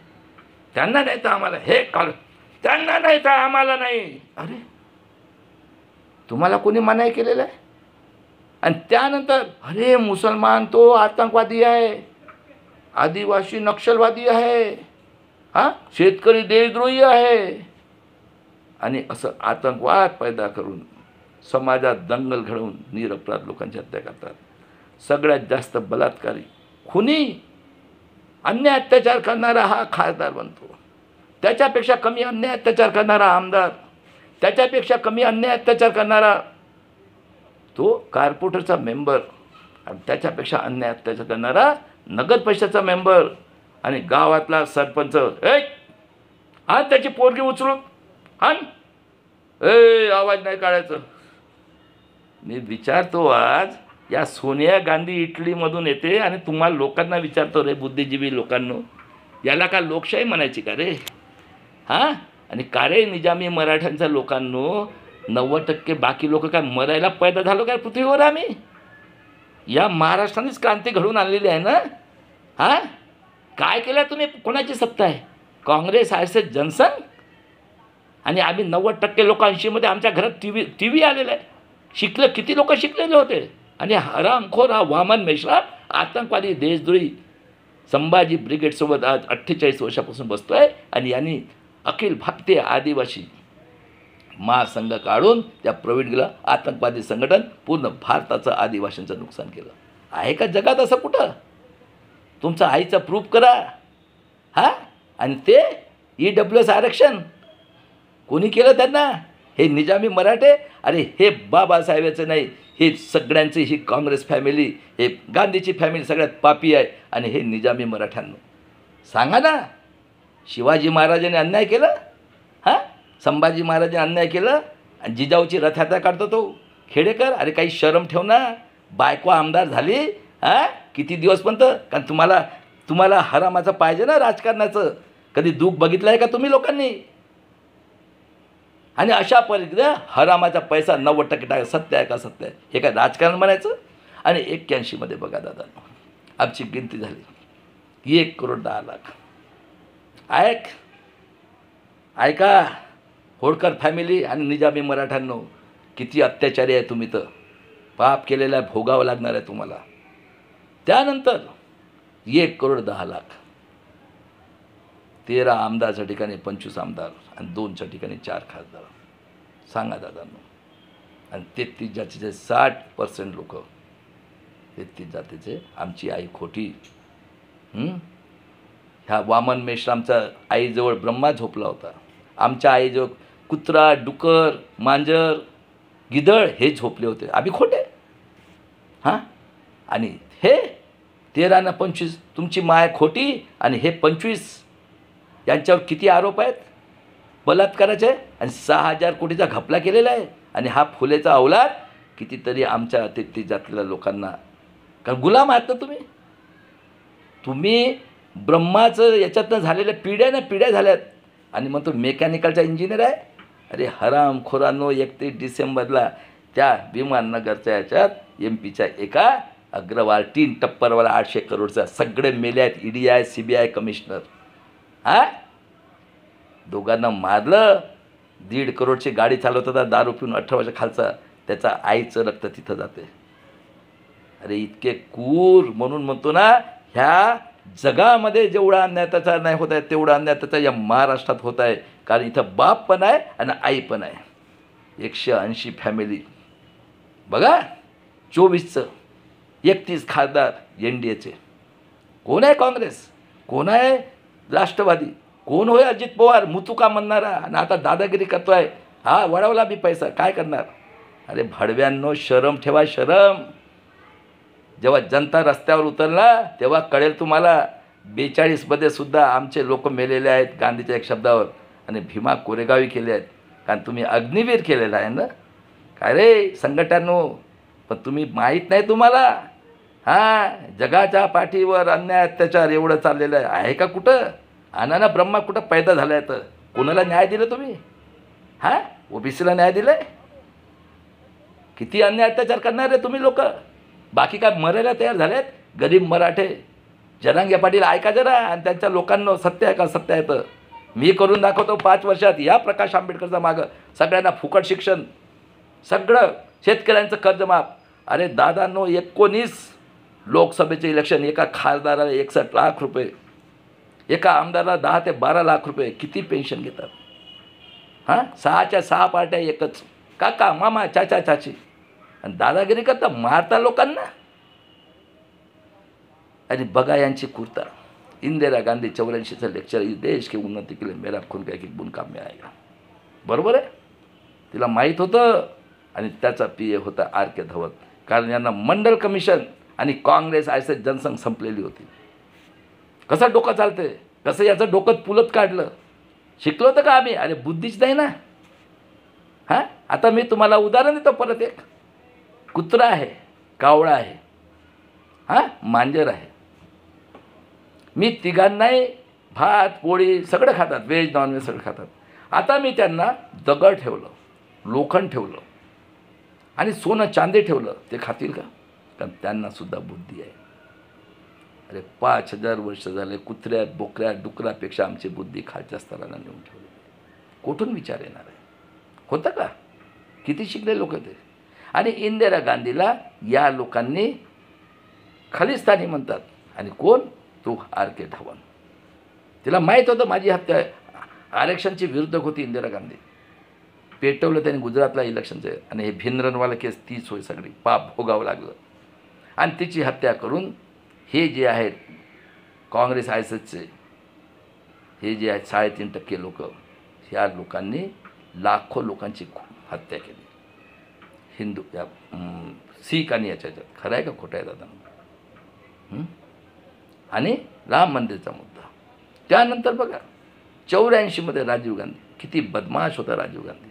Speaker 1: त्यांना नाही तर आम्हाला हे कॉल, त्यांना नाही तर आम्हाला नाही. अरे तुम्हाला कोणी मनाई केलेलं आहे? आणि त्यानंतर अरे मुसलमान तो आतंकवादी आहे, आदिवासी नक्षलवादी आहे, हां शेतकरी देशद्रोही आहे. आणि असं आतंकवाद पैदा करून समाजात दंगल घडवून निरपराध लोकांची हत्या करतात. सगळ्यात जास्त बलात्कारी, खुनी, अन्याय अत्याचार करणारा हा खासदार बनतो. त्याच्यापेक्षा कमी अन्याय अत्याचार करणारा आमदार, त्याच्यापेक्षा कमी अन्याय अत्याचार करणारा तो कॉर्पोरेटरचा मेंबर, आणि त्याच्यापेक्षा अन्याय अत्याचार करणारा नगर परिषदेचा मेंबर, आणि गावातला सरपंच. आण त्याची पोरगी उचलून आण, आवाज नाही काढायचं. मी विचारतो आज या सोनिया गांधी इटलीमधून येते आणि तुम्हाला लोकांना विचारतो, रे बुद्धिजीवी लोकांनो, याला का लोकशाही म्हणायची का रे? हां आणि का रे निजामी मराठ्यांच्या लोकांनो, 90% बाकी लोक काय मरायला पैदा झालो काय पृथ्वीवर? आम्ही या महाराष्ट्रानेच क्रांती घडवून आणलेली आहे ना. हां काय केलं तुम्ही? कोणाची सत्ता आहे? काँग्रेस आरएसएस जनसंघ. आणि आम्ही 90% लोक 80मध्ये आमच्या घरात टी व्ही आलेला आहे. शिकलं किती लोक शिकलेले होते. आणि हरामखोर हा वामन मेश्राम आतंकवादी देशद्रोही संभाजी ब्रिगेडसोबत आज 48 वर्षापासून बसतो आहे. आणि यांनी अखिल भारतीय आदिवासी महासंघ काढून त्या प्रवीणला आतंकवादी संघटन पूर्ण भारताचं आदिवासींचं नुकसान केलं आहे का जगात असं कुठं? तुमचं आईचं प्रूफ करा. हां आणि ते EWS आरक्षण कोणी केलं त्यांना? हे निजामी मराठे. अरे हे बाबासाहेबाचं नाही, हे सगळ्यांची ही काँग्रेस फॅमिली, हे गांधीची फॅमिली सगळ्यात पापी आहे. आणि हे निजामी मराठ्यांनो सांगा ना, शिवाजी महाराजांनी अन्याय केलं? हां संभाजी महाराजांनी अन्याय केलं? आणि जिजाऊची रथयात्रा काढतो तो खेडेकर. अरे काही शरम ठेव ना. बायको आमदार झाली हां किती दिवसपर्यंत? कारण तुम्हाला हरामाचं पाहिजे ना राजकारणाचं. कधी दुःख बघितलं आहे का तुम्ही लोकांनी? आणि अशा पद्धतीने हरामाचा पैसा 90% टाका. सत्य आहे का? सत्य आहे. हे काय राजकारण म्हणायचं? आणि 81मध्ये बघा दादा आमची गिनती झाली 1,10,00,000. ऐका होळकर फॅमिली आणि निजामी मराठ्यांनो, किती अत्याचारी आहे तुम्ही. तर पाप केलेला आहे, भोगावं लागणार आहे तुम्हाला. त्यानंतर 1,10,00,000. 13 आमदारच्या ठिकाणी 25 आमदार आणि 2च्या ठिकाणी 4 खासदार. सांगा दादांनो. आणि 33 जातीचे 60% लोक 33 जातीचे. आमची आई खोटी. ह्या वामन मेश्रामचा आईजवळ ब्रह्मा झोपला होता. आमच्या आईजवळ कुत्रा, डुकर, मांजर, गिदळ हे झोपले होते. आम्ही खोटे. हां आणि हे 13 आणि 25 तुमची माय खोटी आणि हे 25 यांच्यावर किती आरोप आहेत बलात्काराचे. आणि 6,000 कोटीचा घपला केलेला आहे. आणि हा फुलेचा अवलाद कितीतरी आमच्या 33 जातीच्या लोकांना. कारण गुलाम आहात ना तुम्ही ब्रह्माचं याच्यातनं झालेल्या पिढ्या झाल्यात. आणि मग तो मेकॅनिकलचा इंजिनियर आहे. अरे हरामखोरांनो, 31 डिसेंबरला त्या विमाननगरच्या याच्यात MPच्या एका अग्रवाल 3 टप्परवाला 800 करोडचा सगळे मेले आहेत. ED आहे, CBI कमिशनर. हां दोघांना मारलं. 1.5 करोडची गाडी चालवत होता दारू पिऊन 18 वर्षा खालचा. त्याचा आईचं रक्त तिथं जाते. अरे इतके क्रूर. म्हणून म्हणतो ना, ह्या जगामध्ये जेवढा अन्याय अत्याचार नाही होत आहे तेवढा अन्याय अत्याचार या महाराष्ट्रात होत आहे. कारण इथं बाप पण आहे आणि आई पण आहे. 180 फॅमिली बघा. 24चं 31 खासदार NDAचे. कोण आहे काँग्रेस? कोण आहे राष्ट्रवादी? कोण होय अजित पवार मुतुका म्हणणारा? आणि आता दादागिरी करतोय. हा वळवला बी पैसा. काय करणार? अरे भडव्यांनो शरम ठेवा, शरम. जेव्हा जनता रस्त्यावर उतरला तेव्हा कळेल तुम्हाला. 42मध्ये सुद्धा आमचे लोक मेलेले आहेत गांधीच्या एक शब्दावर. आणि भीमा कोरेगावी केले आहेत. कारण तुम्ही अग्निवीर केलेला आहे ना. काय रे संघटनांनो, पण तुम्ही माहीत नाही तुम्हाला. हां जगाच्या पाठीवर अन्याय अत्याचार एवढं चाललेलं आहे का कुठं? आना ब्रह्मा कुठं पैदा झाला आहे? तर कोणाला न्याय दिलं तुम्ही? हां OBCला न्याय दिलं आहे? किती अन्याय अत्याचार करणार आहे तुम्ही लोक? बाकी काय मरायला तयार झाले आहेत? गरीब मराठे जरांगे पाटील ऐका जरा, आणि त्यांच्या लोकांना सत्य आहे का? सत्य आहे तर मी करून दाखवतो 5 वर्षात. या प्रकाश आंबेडकरचा मागं सगळ्यांना फुकट शिक्षण, सगळं शेतकऱ्यांचं कर्जमाफ. अरे दादांनो, 19 लोकसभेचे इलेक्शन, एका खासदाराला 61 लाख रुपये, एका आमदाराला 10 ते 12 लाख रुपये. किती पेन्शन घेतात? हां, 6च्या 6 पार्ट्या एकच, काका मामा चाचा चाची, आणि दादागिरी करता, मारता लोकांना. आणि बघा यांची कुर्ता. इंदिरा गांधी 84चं लेक्चर, इस देश की उन्नती के लिए मेरा खून का एक बूंद काम में आएगा. बरोबर आहे, तिला माहीत होतं. आणि त्याचा PA होता RK धवन. कारण यांना मंडल कमिशन आणि काँग्रेस ऐसे जनसंघ संपलेली होती. कसं डोकं चालते, कसं याचं डोकं पुलत काढलं. शिकलो होतं का आम्ही? अरे बुद्धीच नाही ना. हां, आता मी तुम्हाला उदाहरण देतो परत एक. कुत्रा आहे, कावळा आहे, हां, मांजर आहे. मी तिघांनाही भात पोळी सगळं खातात, व्हेज नॉनव्हेज सगळं खातात. आता मी त्यांना दगड ठेवलं, लोखंड ठेवलं आणि सोनं चांदी ठेवलं, ते खातील का? कारण त्यांनासुद्धा बुद्धी आहे. अरे 5000 वर्ष झाले कुत्र्यात बोकऱ्या डुकरापेक्षा आमची बुद्धी खालच्या स्तराला नेऊन ठेवली. कुठून विचार येणार आहे? होतं का? किती शिकले लोक ते. आणि इंदिरा गांधीला या लोकांनी खालिस्तानी म्हणतात. आणि कोण? तो RK धवन. तिला माहीत होतं माझी हत्या आरक्षणची विरुद्धक होती इंदिरा गांधी. पेटवलं त्यांनी गुजरातला इलेक्शनचं. आणि हे भिनरनवाला केस तीच होय, सगळी पाप भोगावं लागलं. आणि तिची हत्या करून हे जे आहेत काँग्रेस ISSचे हे जे आहेत 3.5% लोक, ह्या लोकांनी लाखो लोकांची हत्या केली. हिंदू या शीख आणि याच्यात खरं आहे का खोटं आहे दादा? आणि राम मंदिरचा मुद्दा. त्यानंतर बघा 84मध्ये राजीव गांधी, किती बदमाश होता राजीव गांधी,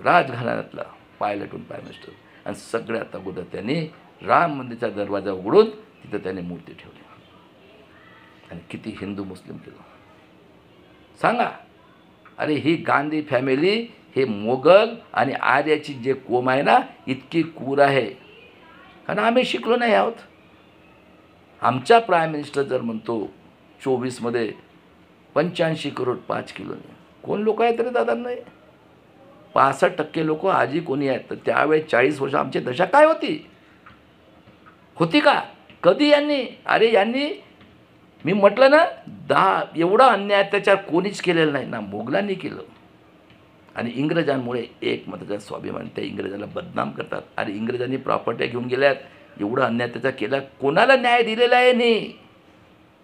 Speaker 1: राजघराण्यातला पायलटून प्राईम मिनिस्टर. आणि सगळ्यात अगोदर त्यांनी राम मंदिरचा दरवाजा उघडून तिथं त्याने मूर्ती ठेवली. आणि किती हिंदू मुस्लिम केलं सांगा. अरे ही गांधी फॅमिली, हे मोगल आणि आर्याची जे कोम आहे ना, इतकी क्रूर आहे. आणि आम्ही शिकलो नाही आहोत. आमचा प्राईम मिनिस्टर जर म्हणतो 24मध्ये 85 करोड 5 किलोने, कोण लोक आहेत रे दादा? नाही, 65% लोक आजी कोणी आहेत. तर त्यावेळेस 40 वर्ष आमची दशा काय होती का? कधी यांनी? अरे यांनी, मी म्हटलं ना, एवढा अन्याय अत्याचार कोणीच केलेला नाही ना. मोगलांनी केलं. आणि इंग्रजांमुळे एक मताचा स्वाभिमान, त्या इंग्रजाला बदनाम करतात. अरे इंग्रजांनी प्रॉपर्ट्या घेऊन गेल्यात, एवढा अन्याय त्याचा केला, कोणाला न्याय दिलेला आहे नाही.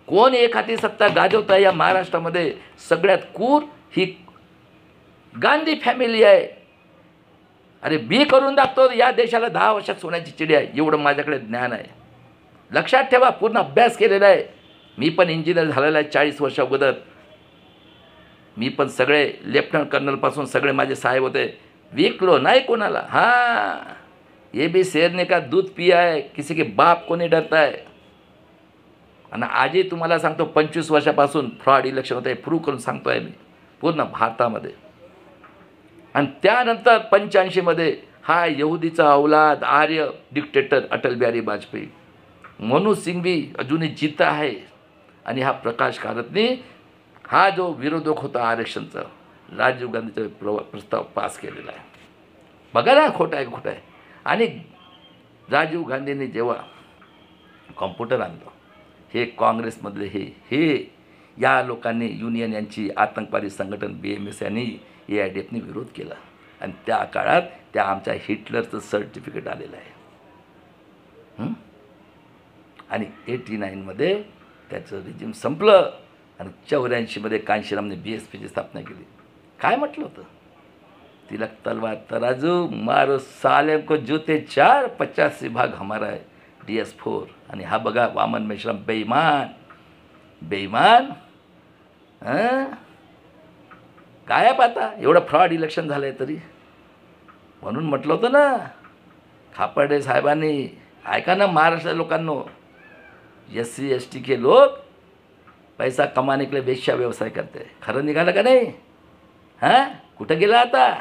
Speaker 1: कोण एक हाती सत्ता गाजवत आहे या महाराष्ट्रामध्ये? सगळ्यात क्रूर ही गांधी फॅमिली आहे. अरे मी करून दाखतो या देशाला 10 वर्षात सोन्याची चिडी आहे, एवढं माझ्याकडे ज्ञान आहे. लक्षात ठेवा, पूर्ण अभ्यास केलेला आहे. मी पण इंजिनियर झालेला आहे 40 वर्ष अगोदर. मी पण सगळे लेफ्टनंट कर्नलपासून सगळे माझे साहेब होते. विकलो नाही कोणाला. हाँ, ये भी शेर ने का दूध पिया है, किसी के बाप को नहीं डरता है. आणि आजही तुम्हाला सांगतो 25 वर्षापासून फ्रॉड इलेक्शन होतं आहे, प्रूव्ह करून सांगतो आहे मी पूर्ण भारतामध्ये. आणि त्यानंतर 85मध्ये हा यहुदीचा औलाद आर्य डिक्टेटर अटल बिहारी वाजपेयी, मनोज सिंघवी अजूनही जिता आहे. आणि हा प्रकाश कारातनी, हा जो विरोधक होता आरक्षणचा, राजीव गांधीचा प्रस्ताव पास केलेला आहे. बघा ना, खोटं आहे खोटं आहे. आणि राजीव गांधींनी जेव्हा कॉम्प्युटर आणलं, हे काँग्रेसमधले हे या लोकांनी, युनियन यांची आतंकवादी संघटन BMS यांनी AIDFने विरोध केला. आणि त्या काळात त्या आमच्या हिटलरचं सर्टिफिकेट आलेलं आहे. आणि 89मध्ये त्याचं रिजिम संपलं. आणि 84मध्ये कांशीरामने BSPची स्थापना केली. काय म्हटलं होतं? तिलक तलवार तराजू, मारो साले को जूते 4, 50 भाग हमारा है, DS4. आणि हा बघा वामन मेश्राम, बेईमान गायब. आता एवढं फ्रॉड इलेक्शन झालं आहे तरी. म्हणून म्हटलं होतं ना खापर्डे साहेबांनी, ऐका ना महाराष्ट्र लोकांनो, SC ST के लोग पैसा कमाने के लिए वेश्या व्यवसाय करते हैं. खरं निघालं का नाही? हां, कुठं गेला आता?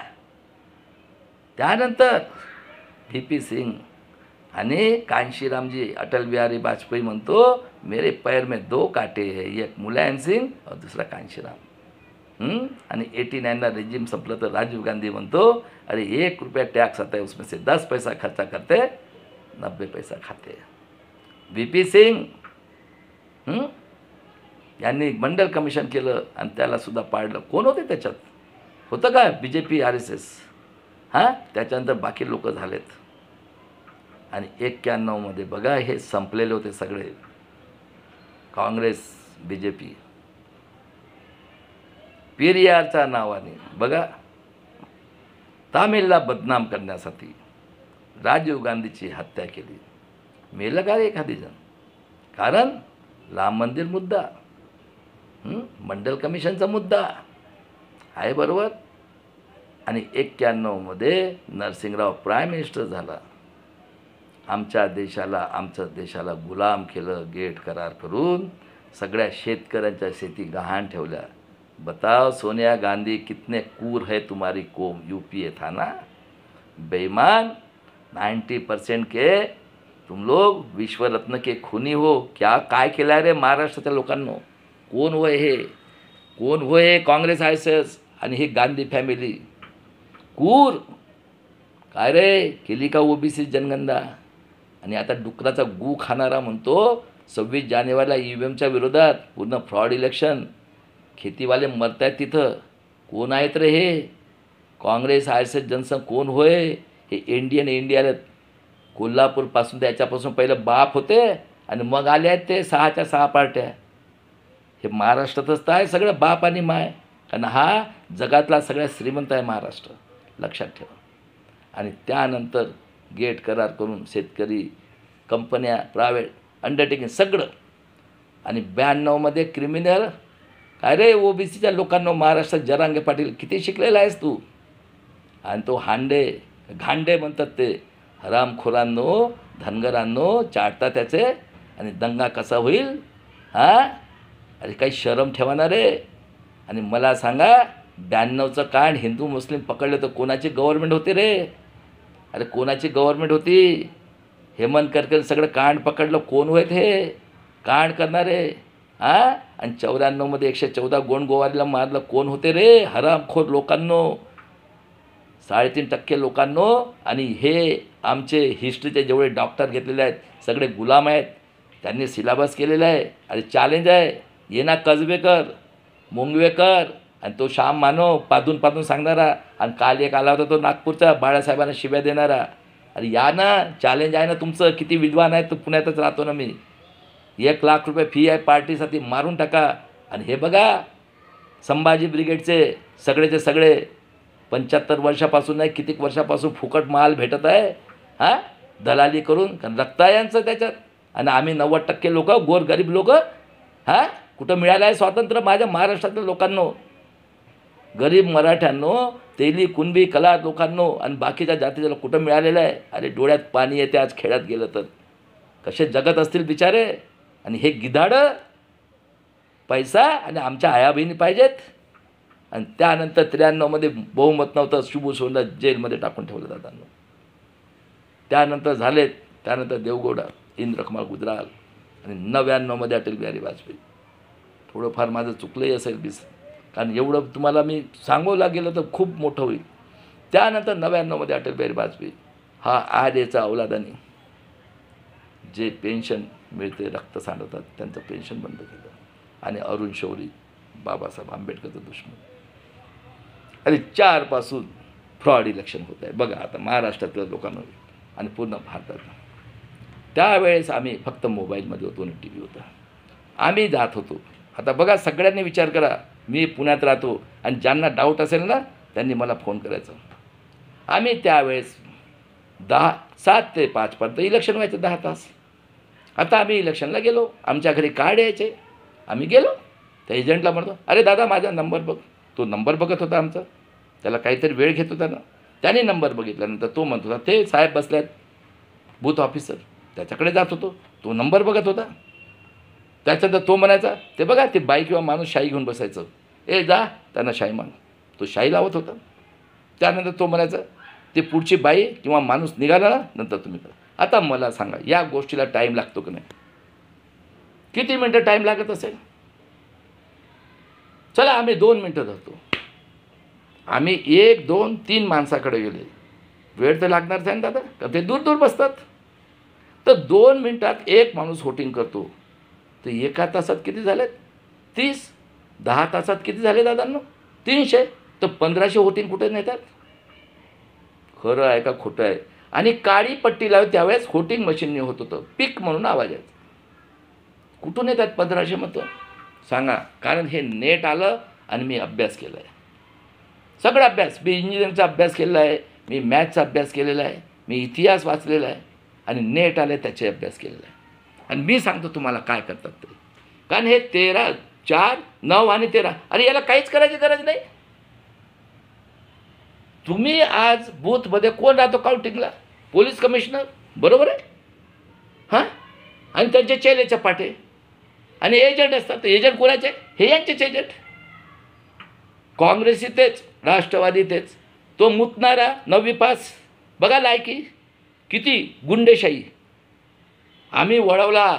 Speaker 1: त्यानंतर VP सिंग आणि कांशीरामजी, अटल बिहारी वाजपेयी म्हणतो मेरे पैर में 2 कांटे है, एक मुलायम सिंग और दूसरा कांशीराम. आणि 89ला रेजिम संपलं तर राजीव गांधी म्हणतो अरे 1 रुपया टॅक्स आता है उसमें से 10 पैसा खर्चा करते 90 पैसा खाते. VP सिंग यांनी मंडल कमिशन केलं आणि त्याला सुद्धा पाडलं. कोण होते त्याच्यात? होतं का BJP RSS? त्याच्यानंतर बाकी लोक झालेत. आणि 91मध्ये बघा हे संपलेले होते सगळे, काँग्रेस BJP. पेरियारच्या नावाने बघा तामिळला बदनाम करण्यासाठी राजीव गांधीची हत्या केली. मेलं का एखादी जण? कारण राम मंदिर मुद्दा, मंडल कमिशनचा मुद्दा आहे बरोबर. आणि 91मध्ये नरसिंहराव प्राईम मिनिस्टर झाला. आमच्या देशाला गुलाम केलं. गेट करार करून सगळ्या शेतकऱ्यांच्या शेती गहाण ठेवल्या. बताओ सोनिया गांधी कितने कूर है तुम्हारी कौम. UPA था ना बेईमान. 90% के तुम लोग विश्व रत्न के खूनी हो. काय केलं रे महाराष्ट्राच्या लोकांनो? कोण होय हे? कोण होय काँग्रेस RSS आणि ही गांधी फॅमिली? कूर काय रे केली का OBC जनगणना? आणि आता डुकराचा गू खाणारा म्हणतो 26 जानेवारीला EVMच्या विरोधात पूर्ण फ्रॉड इलेक्शन. खेतीवाले मरत आहेत तिथं. कोण आहेत रे हे? काँग्रेस RSS जनसंघ कोण होय? हे इंडियाला कोल्हापूरपासून त्याच्यापासून पहिलं बाप होते आणि मग आले आहेत ते 6च्या 6 पार्ट्या. हे महाराष्ट्रातच तर आहे सगळं बाप आणि माय. कारण हा जगातला सगळ्यात श्रीमंत आहे महाराष्ट्र, लक्षात ठेवा. आणि त्यानंतर गेट करार करून शेतकरी, कंपन्या, प्रायव्हेट अंडरटेकिंग सगळं. आणि 92मध्ये क्रिमिनल काय रे OBCच्या लोकांना महाराष्ट्रात जरांगे पाटील किती शिकलेला आहेस तू? आणि तो घांडे म्हणतात ते हरामखोरांनो, धनगरांनो चाटता त्याचे. आणि दंगा कसा होईल? अरे काही शरम ठेवा रे. आणि मला सांगा 92चं कांड हिंदू मुस्लिम पकडले तर कोणाची गव्हर्नमेंट होती रे? अरे कोणाची गव्हर्नमेंट होती? हेमंत करकर सगळं कांड पकडलं. कोण होत हे कांड करणारे? आणि 94मध्ये 114 गोंडगोवारीला मारलं. कोण होते रे? हरामखोर लोकांनो, 3.5% लोकांनो. आणि हे आमचे हिस्ट्रीचे जेवढे डॉक्टर घेतलेले आहेत सगळे गुलाम आहेत. त्यांनी सिलेबस केलेला आहे. अरे चॅलेंज आहे, ये ना कसबेकर, मुंगवेकर आणि तो श्याम मानव पादून सांगणारा. आणि काल एक आला होता तो नागपूरचा बाळासाहेबांना शिव्या देणारा. अरे या ना, चॅलेंज आहे ना तुमचं. किती विद्वान आहे, तो पुण्यातच राहतो ना मी. 1 लाख रुपये फी आहे पार्टीसाठी, मारून टाका. आणि हे बघा संभाजी ब्रिगेडचे सगळेचे सगळे 75 वर्षापासून नाही कितीक वर्षापासून फुकट माल भेटत आहे दलाली करून. कारण रक्त आहे यांचं त्याच्यात. आणि आम्ही 90% लोक गोरगरीब लोक कुठं मिळालं आहे स्वातंत्र्य? माझ्या महाराष्ट्रातल्या लोकांनो, गरीब मराठ्यांनो, तेली कुणबी कला लोकांनो आणि बाकीच्या जातीच्या कुठं मिळालेलं आहे? अरे डोळ्यात पाणी येते आज खेड्यात गेलं तर. कसे जगत असतील बिचारे. आणि हे गिधाडं पैसा आणि आमच्या आया बहिणी पाहिजेत. आणि त्यानंतर 93मध्ये बहुमत नव्हतं, शुभू सोनला जेलमध्ये टाकून ठेवलं दादांना. त्यानंतर झालेत, त्यानंतर देवगौडा, इंद्रकुमार गुजराल आणि 99मध्ये अटल बिहारी वाजपेयी. थोडंफार माझं चुकलंही असेल कारण एवढं तुम्हाला मी सांगू गेलं तर खूप मोठं होईल. त्यानंतर 99मध्ये अटल बिहारी वाजपेयी हा आर्यचा औलादानी जे पेन्शन मिळते, रक्त सांडवतात, त्यांचं पेन्शन बंद केलं. आणि अरुण शौरी बाबासाहेब आंबेडकरचं दुश्मन. आणि 4 पासून फ्रॉड इलेक्शन होत आहे बघा आता महाराष्ट्रातल्या लोकांना आणि पूर्ण भारतात. त्यावेळेस आम्ही फक्त मोबाईलमध्ये होतो आणि TV होता. आम्ही जात होतो. आता बघा सगळ्यांनी विचार करा, मी पुण्यात राहतो आणि ज्यांना डाऊट असेल ना त्यांनी मला फोन करायचा. आम्ही त्यावेळेस 7 ते 5 पर्यंत इलेक्शन व्हायचं 10 तास. आता आम्ही इलेक्शनला गेलो, आमच्या घरी कार्ड यायचे, आम्ही गेलो त्या एजंटला म्हणतो अरे दादा माझा नंबर बघ. तो नंबर बघत होता आमचा, त्याला काहीतरी वेळ घेत होता ना. त्याने नंबर बघितल्यानंतर तो म्हणत होता ते साहेब बसल्यात बूथ ऑफिसर, त्याच्याकडे जात होतो. तो नंबर बघत होता. त्याच्यानंतर तो म्हणायचा ते बघा ते बाई किंवा माणूस शाई घेऊन बसायचं, ए जा त्यांना शाई माग. तो शाई लावत होता. त्यानंतर तो म्हणायचा ते पुढची बाई किंवा माणूस निघाला ना नंतर तुम्ही करा. आता मला सांगा या गोष्टीला टाईम लागतो की नाही? किती मिनटं टाईम लागत असेल? चला आम्ही 2 मिनटं धरतो. आम्ही 1, 2, 3 माणसाकडे गेले. वेळ तर लागणारच आहे ना दादा, का ते दूर दूर बसतात. तर 2 मिनटात एक माणूस होटिंग करतो. तर एका तासात किती झालेत? 30. 10 तासात किती झाले दादांनो? 300. तर 1500 होटिंग कुठे नेतात? खरं आहे का खोटं आहे? आणि काळी पट्टी लावली त्यावेळेस होटिंग मशीनने होत होतं, पिक म्हणून आवाज यायचा. कुठून येतात 1500 मतं? सांगा. कारण हे नेट आलं आणि मी अभ्यास केला आहे, सगळा अभ्यास. मी इंजिनिअरिंगचा अभ्यास केलेला आहे, मी मॅथ्सचा अभ्यास केलेला आहे, मी इतिहास वाचलेला आहे आणि नेट आले त्याचे अभ्यास केलेला आहे. आणि मी सांगतो तुम्हाला काय करतात ते. कारण हे 13, 4, 9 आणि 13, अरे याला काहीच करायची गरज नाही. तुम्ही आज बूथमध्ये कोण राहतो काउंटिंगला? पोलीस कमिशनर, बरोबर आहे हां. आणि त्यांचे चेले चपाटे आणि एजंट असतात. एजंट कोणाचे? हे यांचेच एजंट. काँग्रेसी तेच, राष्ट्रवादी तेच. तो मुतणारा 9वी पास, बघा लायकी किती, गुंडेशाही. आम्ही वळवला.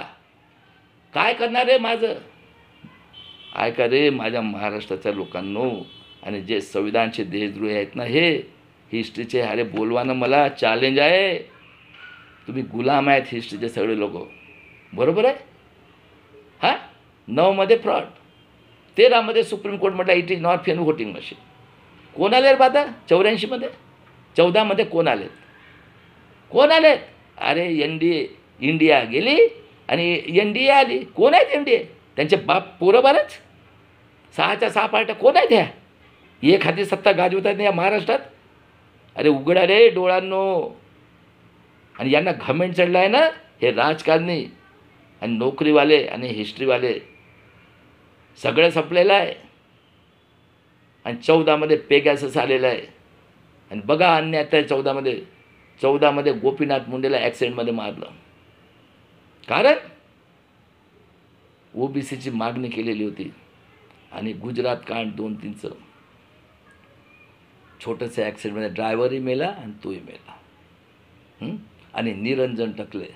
Speaker 1: काय करणार रे माझं? ऐका रे माझ्या महाराष्ट्राच्या लोकांनो, आणि जे संविधानचे देशद्रोही आहेत ना, हे हिस्ट्रीचे, अरे बोलवानं मला चॅलेंज आहे. तुम्ही गुलाम आहेत हिस्ट्रीचे सगळे लोक, बरोबर आहे हां. 9मध्ये फ्रॉड, 13मध्ये सुप्रीम कोर्ट म्हटलं it is not fair voting machine. कोण आले रे बाबा 84मध्ये? 14मध्ये कोण आलेत? कोण आलेत? अरे NDA, इंडिया गेली आणि NDA आली. कोण आहेत NDA? त्यांचे बाप पोरं बरंच. 6च्या 6 पार्ट्या कोण आहेत ह्या? एखादी सत्ता गाजवत आहेत ना या महाराष्ट्रात? अरे उघडा रे डोळ्यांनो. आणि यांना घमेंड चढला आहे ना, हे राजकारणी आणि नोकरीवाले आणि हिस्ट्रीवाले, सगळं संपलेलं आहे. आणि 14मध्ये पेगॅसस आलेलं आहे. आणि बघा अन्याय आहे 14मध्ये गोपीनाथ मुंडेला ॲक्सिडेंटमध्ये मारलं. कारण OBCची मागणी केलेली होती. आणि गुजरात कांड 2-3चं छोटंसं ॲक्सिडेंटमध्ये ड्रायव्हरही मेला आणि तोही मेला. आणि निरंजन टकले,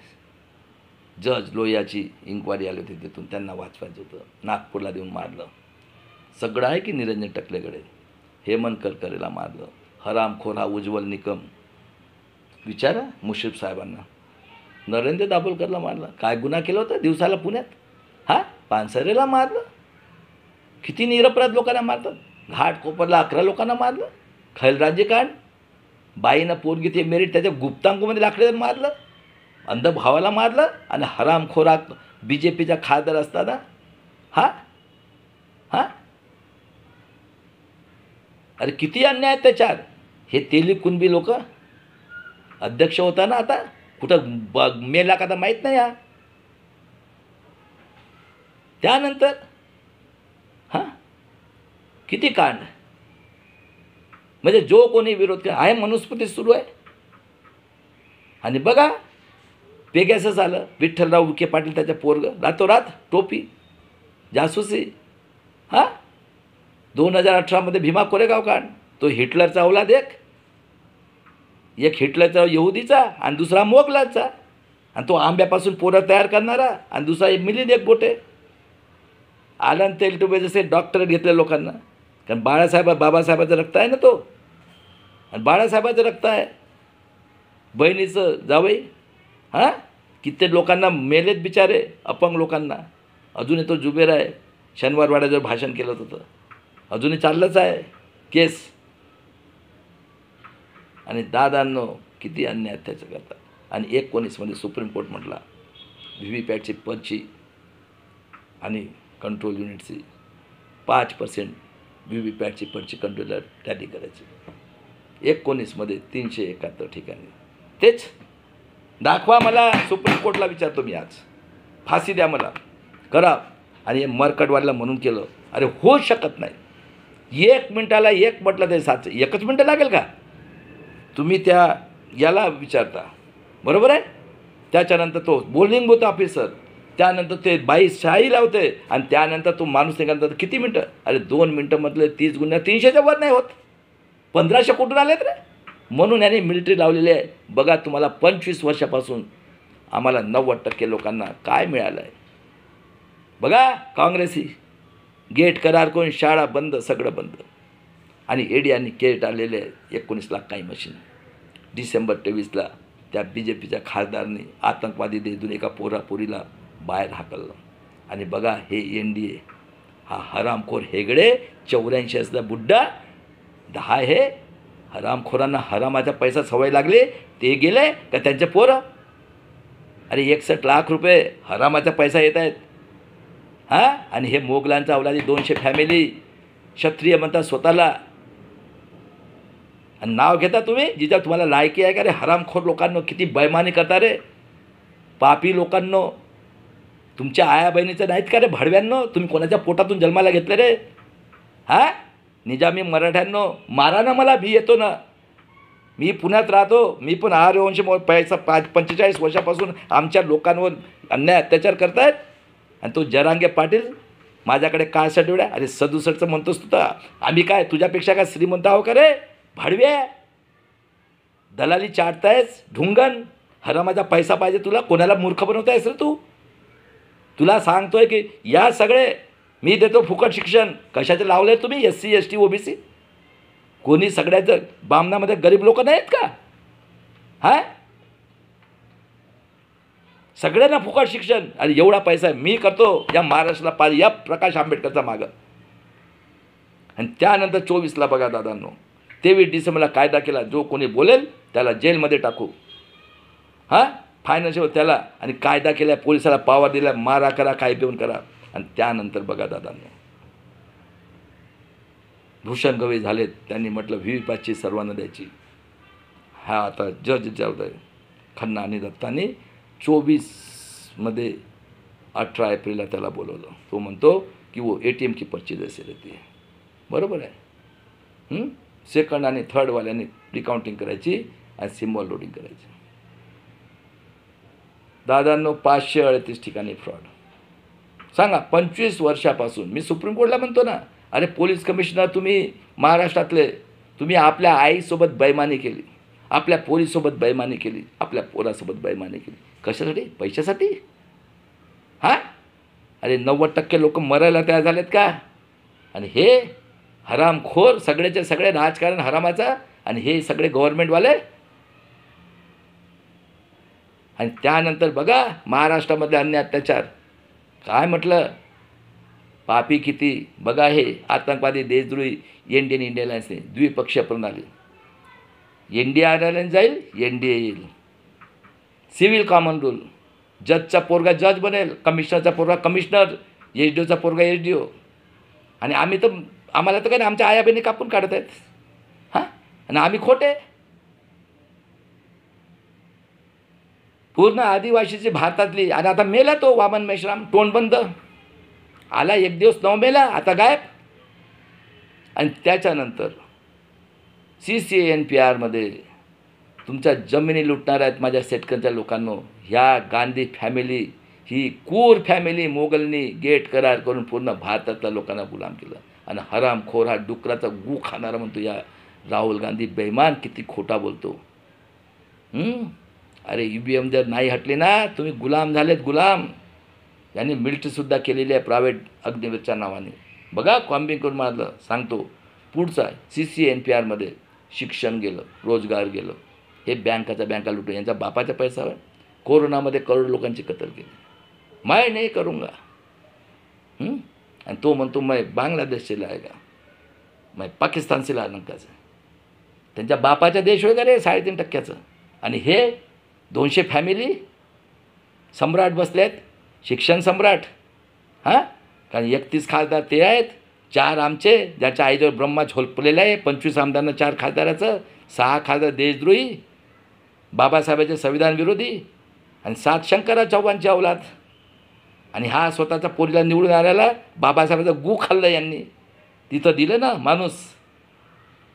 Speaker 1: जज लोहियाची इन्क्वायरी आली होती, तिथून त्यांना वाचवायचं होतं, नागपूरला देऊन मारलं. सगळं आहे की निरंजन टकलेकडे. हेमंत करकरेला मारलं. हरामखोर हा उज्ज्वल निकम, विचारा मुश्रीफ साहेबांना. नरेंद्र दाभोलकरला मारलं. काय गुन्हा केला होता दिवसाला पुण्यात? हां, पानसरेला मारलं. किती निरपराध लोकांना मारतात. घाटकोपरला 11 लोकांना मारलं. खैलराजे कांड, बाईनं पोरगी ते मेरिट त्याच्या गुप्तांकमध्ये लाकडे मारलं. अंध भावाला मारलं. आणि हरामखोराक BJPचा खासदार असताना हां हां, अरे किती अन्याय आहेत त्याच्यात. हे तेली कुणबी लोक अध्यक्ष होता ना, आता कुठं मेला का तर माहीत नाही. त्यानंतर हां किती कांड. म्हणजे जो कोणी विरोध केला आहे मनुस्मृती सुरू आहे. आणि बघा पेगॅसस आलं. विठ्ठलराव विखे पाटील त्याच्या पोरगं, रातोरात टोपी, जासूसी. हां 2018मध्ये भीमा कोरेगाव कांड. तो हिटलरचा औलाद, एक हिटलरचा यहुदीचा आणि दुसरा मोगलाचा. आणि तो आंब्यापासून पोरं तयार करणारा आणि दुसरा मिलिंद एकबोटे. आलन तेलटुबे जसे डॉक्टरेट घेतले लोकांना. कारण बाबासाहेबाचं रक्त आहे ना तो. आणि बाळासाहेबाचं रक्त आहे. बहिणीचं जावई. हां किती लोकांना मेलेत बिचारे, अपंग लोकांना. अजूनही तो जुबेर आहे. शनिवारवाड्याजवळ भाषण केलं होतं, अजूनही चाललंच आहे केस. आणि दादांनो किती अन्याय त्याचं करतात. आणि 19मध्ये सुप्रीम कोर्ट म्हटला VVPATची पर्ची आणि कंट्रोल युनिटची 5% VVPATची पर्ची कंट्रोलर टॅली करायची. 19मध्ये 371 ठिकाणी. तेच दाखवा मला. सुप्रीम कोर्टला विचारतो मी आज, फाशी द्या मला, करा. आणि हे मरकटवाडीला म्हणून केलं. अरे होऊ शकत नाही. 1 मिनटाला 1 म्हटलं ते 7, 1च मिनटं लागेल का? तुम्ही त्या याला विचारता, बरोबर आहे. त्याच्यानंतर तो बोलिंग बूथ ऑफिसर, त्यानंतर ते बाई शाही लावते आणि त्यानंतर तो माणूस निघाल्यानंतर किती मिनटं. अरे 2 मिनटं म्हटलं 30 गुन्हे 300च्या वर नाही होत. 1500 कुठून आलेत रे? म्हणून याने मिलिटरी लावलेली आहे. बघा तुम्हाला 25 वर्षापासून आम्हाला 90% लोकांना काय मिळालं आहे. बघा काँग्रेसी गेट करार करून शाळा बंद, सगळं बंद. आणि एडी आणि केट आलेले 19 लाख काही मशीन. डिसेंबर 23ला त्या BJPच्या खासदारांनी आतंकवादी देऊन एका पोरापोरीला बाहेर हाकललं. आणि बघा हे NDA, हा हरामखोर हेगडे 84 असला बुड्डा 10 हे हरामखोरांना हरामाचा पैसा सवय लागली, ते गेले का त्यांचे पोरं. अरे 61 लाख रुपये हरामाचा पैसा येत आहेत. हां, आणि हे मोगलांचा अवलादी 200 फॅमिली क्षत्रिय म्हणतात स्वतःला, आणि नाव घेता तुम्ही जिच्या तुम्हाला लायकी आहे का रे. हरामखोर लोकांनो, किती बैमानी करता रे, पापी लोकांनो. तुमच्या आया बहिणीचं नाहीत का रे भडव्यांनो, तुम्ही कोणाच्या पोटातून जन्माला घेतलं रे. हां, निजामी मराठ्यांनो, मारा ना मला, मी येतो ना. मी पुण्यात राहतो, मी पण आर्यवंश पैसा 45 वर्षापासून आमच्या लोकांवर अन्याय अत्याचार करतायत. आणि तो जरांगे पाटील माझ्याकडे काय सडवड्या, अरे 67चं म्हणतोस तू, तर आम्ही काय तुझ्यापेक्षा काय श्रीमंत आहो का रे भाडव्या. दलाली चाटतायस ढुंगण, हरामाचा पैसा पाहिजे तुला, कोणाला मूर्ख बनवतायस रे तू. तुला सांगतोय की या सगळे मी देतो फुकट शिक्षण, कशाचे लावले तुम्ही SC ST OBC. कोणी सगळ्याचं बामणामध्ये गरीब लोक नाहीत का. हां, सगळ्यांना फुकट शिक्षण, आणि एवढा पैसा मी करतो या महाराष्ट्राला पाहिजे या प्रकाश आंबेडकरचा मागं. आणि त्यानंतर 24ला बघा दादांनो, 23 डिसेंबरला कायदा केला, जो कोणी बोलेल त्याला जेलमध्ये टाकू. हां, फायनान्शियल त्याला, आणि कायदा केला, पोलिसाला पावर दिला, मारा करा, काय पिऊन करा. आणि त्यानंतर बघा दादांनो, भूषण गवई झालेत, त्यांनी म्हटलं VVPATची सर्वांना द्यायची. हा आता जज जबाबदारी. खन्ना आणि दत्तानी 24मध्ये 18 एप्रिलला त्याला बोलवलं. तो म्हणतो की वो ATM की पर्ची जैसे रहती है. बरोबर आहे. सेकंड आणि थर्डवाल्यांनी रिकाउंटिंग करायची आणि सिम्बॉल लोडिंग करायची. दादांनो 538 ठिकाणी फ्रॉड. सांगा, 25 वर्षापासून मी सुप्रीम कोर्टला म्हणतो ना, अरे पोलीस कमिशनर तुम्ही महाराष्ट्रातले, तुम्ही आपल्या आईसोबत बेईमानी केली, आपल्या पोरीसोबत बेईमानी केली, आपल्या पोरासोबत बेईमानी केली. कशासाठी? पैशासाठी. हां, अरे 90% लोक मरायला तयार झालेत का. आणि हे हरामखोर सगळ्याचे सगळे राजकारण हरामाचा, आणि हे सगळे गव्हर्नमेंटवाले. आणि त्यानंतर बघा महाराष्ट्रामधले अन्य अत्याचार, काय म्हटलं, पापी किती. बघा हे आतंकवादी देशद्रोही इंडियन अलायन्सने द्विपक्षीय प्रणाली. इंडिया अलायन्स जाईल, NDA येईल. सिव्हिल कॉमन रूल, जजचा पोरगा जज बनेल, कमिशनरचा पोरगा कमिशनर, SDOचा पोरगा SDO. आणि आम्ही तर, आम्हाला तर काय नाही, आमच्या आया बहिणी कापून काढत आहेत. हां, आणि आम्ही खोटे. पूर्ण आदिवासीची भारतातली. आणि आता मेला तो वामन मेश्राम, तोंड बंद. आला एक दिवस न मेला, आता गायब. आणि त्याच्यानंतर CCNPRमध्ये तुमच्या जमिनी लुटणार आहेत माझ्या शेतकऱ्यांच्या लोकांनो. ह्या गांधी फॅमिली, ही कूर फॅमिली मोगलनी गेट करार करून पूर्ण भारतातल्या लोकांना गुलाम केलं. आणि हरामखोर, हा डुकराचा गू खाणारा म्हणतो या राहुल गांधी बेईमान, किती खोटा बोलतो. अरे EVM जर नाही हटले ना, तुम्ही गुलाम झालेत, गुलाम. यांनी मिलिटरीसुद्धा केलेली आहे प्रायव्हेट अग्निवीरच्या नावाने. बघा कॉम्बिंग करून मारलं. सांगतो पुढचा CCNPRमध्ये शिक्षण गेलं, रोजगार गेलं, हे बँका लुटून यांचा बापाचा पैसा आहे. कोरोनामध्ये करोड लोकांची कत्तल केली. मैं नाही करूँगा. आणि तो म्हणतो मैं बांगलादेश से लाएगा, मैं पाकिस्तान से लाना त्याचं. त्यांच्या बापाचा देश होय का रे 3.5%. आणि हे 200 फॅमिली सम्राट बसलेत, शिक्षण सम्राट. हां, कारण 31 खासदार ते आहेत, 4 आमचे, ज्याच्या आईजवळ ब्रह्मा झोलपलेला आहे. 25 आमदारांना 4 खासदाराचं, 6 खासदार देशद्रोही, बाबासाहेबांचे संविधान विरोधी, आणि 7 शंकरराव चव्हाणची औलाद. आणि हा स्वतःचा पोरीला निवडून आल्याला बाबासाहेबांचं गू खाल्लं यांनी. तिथं दिलं ना माणूस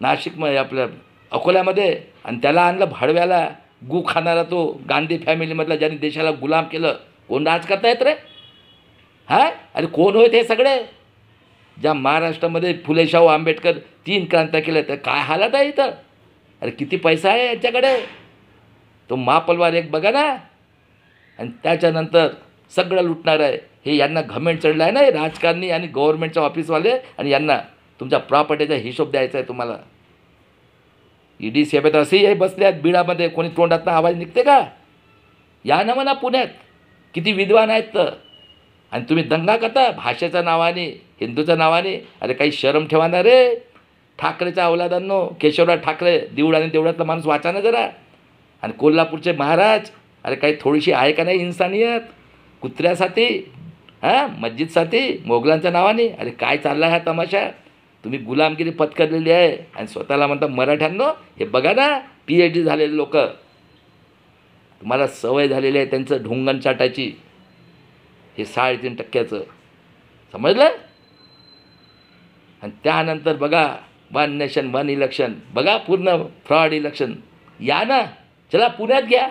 Speaker 1: नाशिकमध्ये आपल्या अकोल्यामध्ये, आणि त्याला आणलं भाडव्याला. गू खाणारा तो गांधी फॅमिलीमधला, ज्यांनी देशाला गुलाम केलं. कोण राज करतायत रे. हां, अरे कोण होत हे सगळे. ज्या महाराष्ट्रामध्ये फुले शाहू आंबेडकर 3 क्रांत्या केल्या, तर काय हालत आहे इथं. अरे किती पैसा आहे यांच्याकडे. तो महापलवार एक बघा ना. आणि त्याच्यानंतर सगळं लुटणार आहे. हे यांना घमेंट चढला आहे ना, हे राजकारणी आणि गव्हर्नमेंटच्या ऑफिसवाले, आणि यांना तुमच्या प्रॉपर्टीचा हिशोब द्यायचा आहे तुम्हाला. ईडी सेवेत असेही हे बसले आहेत बीडामध्ये, कोणी तोंडातनं आवाज निघते का? या ना म्हणा पुण्यात किती विद्वान आहेत तर, आणि तुम्ही दंगा करता भाषेच्या नावाने, हिंदूच्या नावाने. अरे काही शरम ठेवा ना रे ठाकरेच्या अवलादांनो. केशवराव ठाकरे देऊळ आणि देवळातला माणूस वाचा ना जरा. आणि कोल्हापूरचे महाराज, अरे काही थोडीशी आहे का नाही इन्सानियत? कुत्र्यासाठी, हां, मस्जिदसाठी, मोगलांच्या नावाने. अरे काय चालला हा तमाशा? तुम्ही गुलामगिरी पत्करलेली आहे आणि स्वतःला म्हणता मराठ्यांनो. हे बघा ना, PhD झालेले लोक, तुम्हाला सवय झालेली आहे त्यांचं ढोंगण चाटायची. हे 3.5% समजलं. आणि त्यानंतर बघा 1 नेशन 1 इलेक्शन, बघा पूर्ण फ्रॉड इलेक्शन. या ना, चला पुण्यात घ्या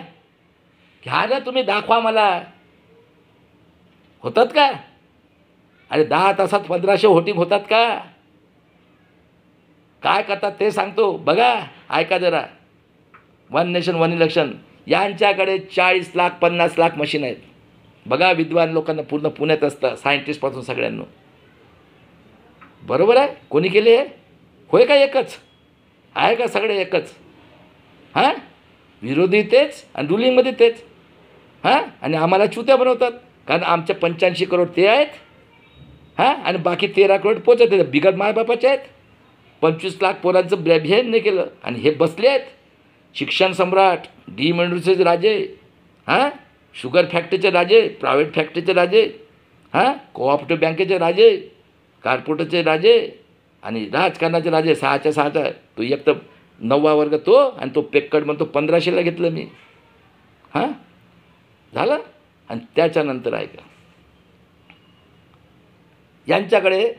Speaker 1: ना तुम्ही, दाखवा मला होतात का? अरे 10 तासात 1500 व्होटिंग होतात का? काय करतात ते सांगतो, बघा ऐका जरा. 1 नेशन 1 इलेक्शन, यांच्याकडे 40 लाख 50 लाख मशीन आहेत. बघा विद्वान लोकांना पूर्ण पुण्यात असतं, सायंटिस्टपासून सगळ्यांना. बरोबर आहे. कोणी केले होय का? एकच आहे का? सगळे एकच. हां, विरोधी तेच आणि रुलिंगमध्ये तेच. हां, आणि आम्हाला चुत्या बनवतात कारण आमचे 85 करोड ते आहेत. हां, आणि बाकी 13 करोड पोचत आहेत, बिगर मायबापाचे आहेत. 25 लाख पोरांचं हे नाही केलं आणि हे बसले आहेत शिक्षण सम्राट, डी मेंडूचे राजे, हां, शुगर फॅक्टरीचे राजे, प्रायव्हेट फॅक्टरीचे राजे, हां, कोऑपरेटिव्ह बँकेचे राजे, कार्पोरेटचे राजे आणि राजकारणाचे राजे. 6च्या 6. तो एक तर 9वा वर्ग तो, आणि तो पेक्कड म्हणतो 1500ला घेतलं मी. हां, झालं. आणि त्याच्यानंतर आहे का, यांच्याकडे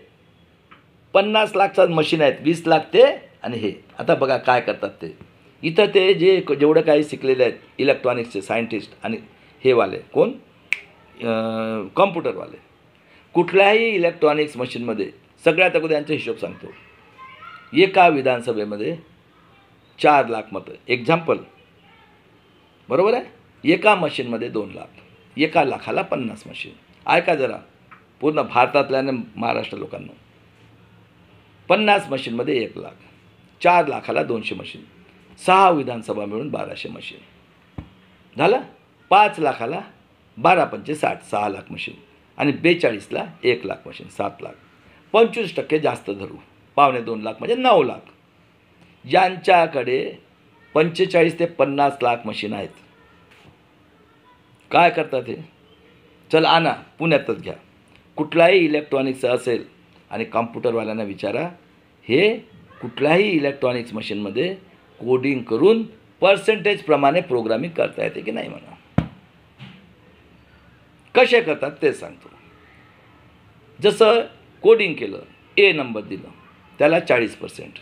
Speaker 1: 50 लाखचा मशीन आहेत, 20 लाख ते. आणि हे आता बघा काय करतात ते. इथं ते जेवढं काही शिकलेले आहेत इलेक्ट्रॉनिक्सचे सायंटिस्ट आणि हे वाले कोण, कॉम्प्युटरवाले, कुठल्याही इलेक्ट्रॉनिक्स मशीनमध्ये सगळ्यात अगोदर यांचा हिशोब सांगतो. एका विधानसभेमध्ये 4 लाख मतं, एक्झाम्पल, बरोबर आहे. एका मशीनमध्ये 2 लाख, 1 लाखाला 50 मशीन. ऐका जरा पूर्ण भारतातल्या आणि महाराष्ट्र लोकांना. 50 मशीनमध्ये 1 लाख, 4 लाखाला 200 मशीन, 6 विधानसभा मिळून 1200 मशीन झालं. 5 लाखाला 12 पंचे 60, 6 लाख मशीन. आणि 42ला 1 लाख मशीन, 7 लाख. 25% जास्त धरू, 1.25 लाख म्हणजे 9 लाख. ज्यांच्याकडे 45 ते 50 लाख मशीन आहेत, काय करतात हे? चल आणा पुण्यातच घ्या, कुठलाही इलेक्ट्रॉनिक्सचं असेल आणि कॉम्प्युटरवाल्यांना विचारा, हे कुठल्याही इलेक्ट्रॉनिक्स मशीनमध्ये कोडिंग करून पर्सेंटेजप्रमाणे प्रोग्रामिंग करता येते की नाही म्हणा. कसे करतात ते सांगतो. जसं कोडिंग केलं, A नंबर दिलं, त्याला 40%,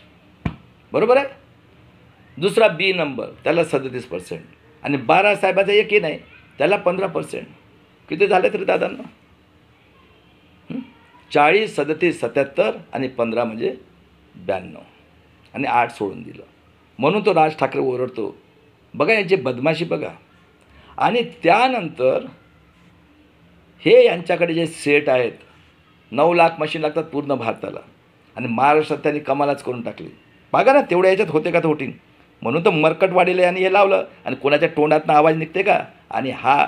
Speaker 1: बरोबर आहे. दुसरा B नंबर, त्याला 37%, आणि 12 साहेबाचा एकही नाही, त्याला 15%. किती झाले तरी दादांना? 40, 37, 77 आणि 15 म्हणजे 92, आणि 8 सोडून दिलं. म्हणून तो राज ठाकरे ओरडतो. बघा यांची बदमाशी बघा. आणि त्यानंतर हे यांच्याकडे जे सेट आहेत, 9 लाख मशीन लागतात पूर्ण भारताला, आणि महाराष्ट्रात त्यांनी कमालच करून टाकली. बघा ना तेवढ्या याच्यात होते का वोटिंग? म्हणून तर मरकटवाडीला यांनी हे लावलं. आणि कोणाच्या तोंडातनं आवाज निघते का? आणि हा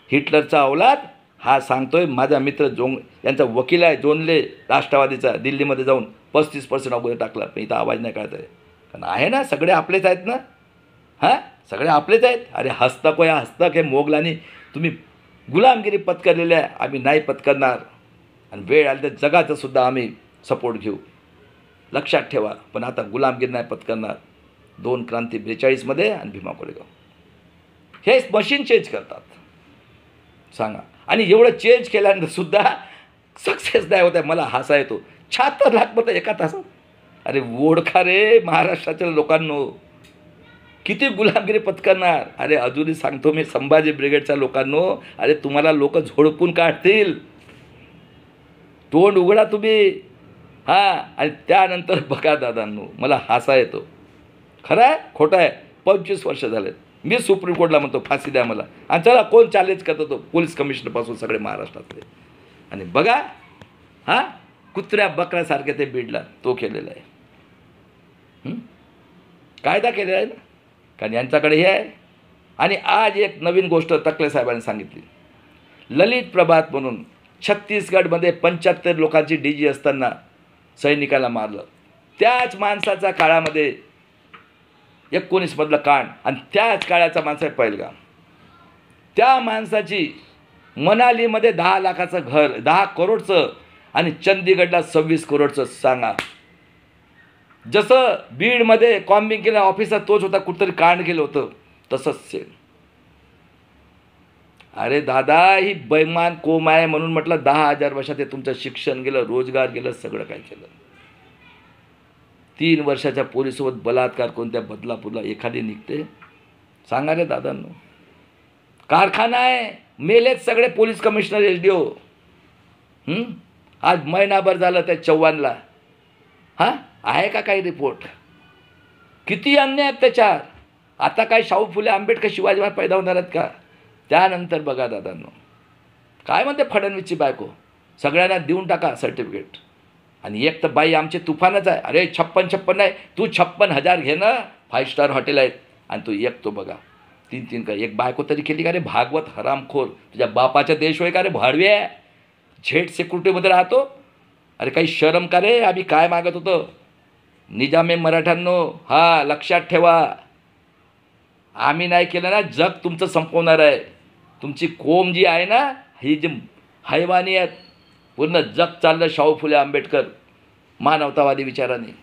Speaker 1: हिटलरचा अवलाद हा सांगतोय, माझा मित्र यांचा वकील आहे जोनले, राष्ट्रवादीचा, दिल्लीमध्ये जाऊन 35% अगोदर टाकला, पण इथं आवाज नाही काढत आहे. कारण आहे ना, सगळे आपलेच आहेत ना. हां, सगळे आपलेच आहेत. अरे हस्तक या हस्तक, हे मोगलांनी तुम्ही गुलामगिरी पत्करलेली आहे, आम्ही नाही पत्करणार. आणि वेळ आली तर जगाचं सुद्धा आम्ही सपोर्ट घेऊ, लक्षात ठेवा. पण आता गुलामगिरी नाही पत्करणार. 2 क्रांती 42मध्ये आणि भीमा कोरेगाव, हे मशीन चेंज करतात. सांगा. आणि एवढं चेंज केल्यानंतर सुद्धा सक्सेस नाही होत आहे. मला हसा येतो. 76 लाख मतं एका तासात. अरे ओळखा रे महाराष्ट्राच्या लोकांनो, किती गुलामगिरी पत्करणार. अरे अजूनही सांगतो मी संभाजी ब्रिगेडच्या लोकांनो, अरे तुम्हाला लोक झोडपून काढतील, तोंड उघडा तुम्ही. हां, आणि त्यानंतर बघा दादांनो, मला हसा येतो. खरं आहे खोटं आहे? 25 वर्ष झालेत मी सुप्रीम कोर्टला म्हणतो फाशी द्या मला. आणि चला कोण चॅलेंज करतो? तो पोलीस कमिशनरपासून सगळे महाराष्ट्रातले. आणि बघा हां कुत्र्या बकऱ्यासारखे ते बीडला तो केलेला आहे. कायदा केलेला आहे ना, कारण यांच्याकडे हे आहे. आणि आज एक नवीन गोष्ट तकले साहेबांनी सांगितली. ललित प्रभात म्हणून छत्तीसगडमध्ये 75 लोकांची DG असताना सैनिकाला मारलं. त्याच माणसाच्या काळामध्ये 19 मधलं कांड आणि त्याच काळाचा माणसा आहे पहिलगाम. त्या माणसाची मनालीमध्ये 10 लाखाचं घर, 10 करोडचं आणि चंदीगडला 26 करोडचं. सांगा, जसं बीडमध्ये कॉम्बिंग केलं ऑफिसात तोच होता, कुठंतरी कांड केलं होतं तसंच सेम. अरे दादा, ही बैमान कोम आहे म्हणून म्हटलं 10,000 वर्षात ते तुमचं शिक्षण गेलं, रोजगार गेलं, सगळं काय केलं. 3 वर्षाच्या पोरीसोबत बलात्कार कोणत्या बदलापूरला एखादी निघते? सांगा रे दादांनो. कारखाना आहे, मेलेत सगळे पोलीस कमिशनर, SDO. आज महिनाभर झालं त्या चव्हाणला. हां, आहे का काही रिपोर्ट? किती अन्याय अत्याचार. आता काय शाहू फुले आंबेडकर शिवाजी महाराज पैदा होणार आहेत का? त्यानंतर बघा दादांनो, काय म्हणते फडणवीसची बायको, सगळ्यांना देऊन टाका सर्टिफिकेट. आणि एक तर बाई आमचे तुफानच आहे. अरे 56 नाही, तू 56,000 घे ना, 5 स्टार हॉटेल आहेत. आणि तू एक तो बघा 3 का एक बायको तरी केली का रे? भागवत हरामखोर, तुझ्या बापाचा देश होय का रे? भाडवे आहे, झेड सिक्युरिटीमध्ये राहतो. अरे काही शरम का रे? आम्ही काय मागत होतो? निजामे मराठ्यांनो, हा लक्षात ठेवा, आम्ही नाही केलं ना जग तुमचं संपवणार आहे. तुमची कोम जी आहे ना, ही जी हैवानी आहेत, पूर्ण जग चाललं शाहू फुले आंबेडकर मानवतावादी विचाराने.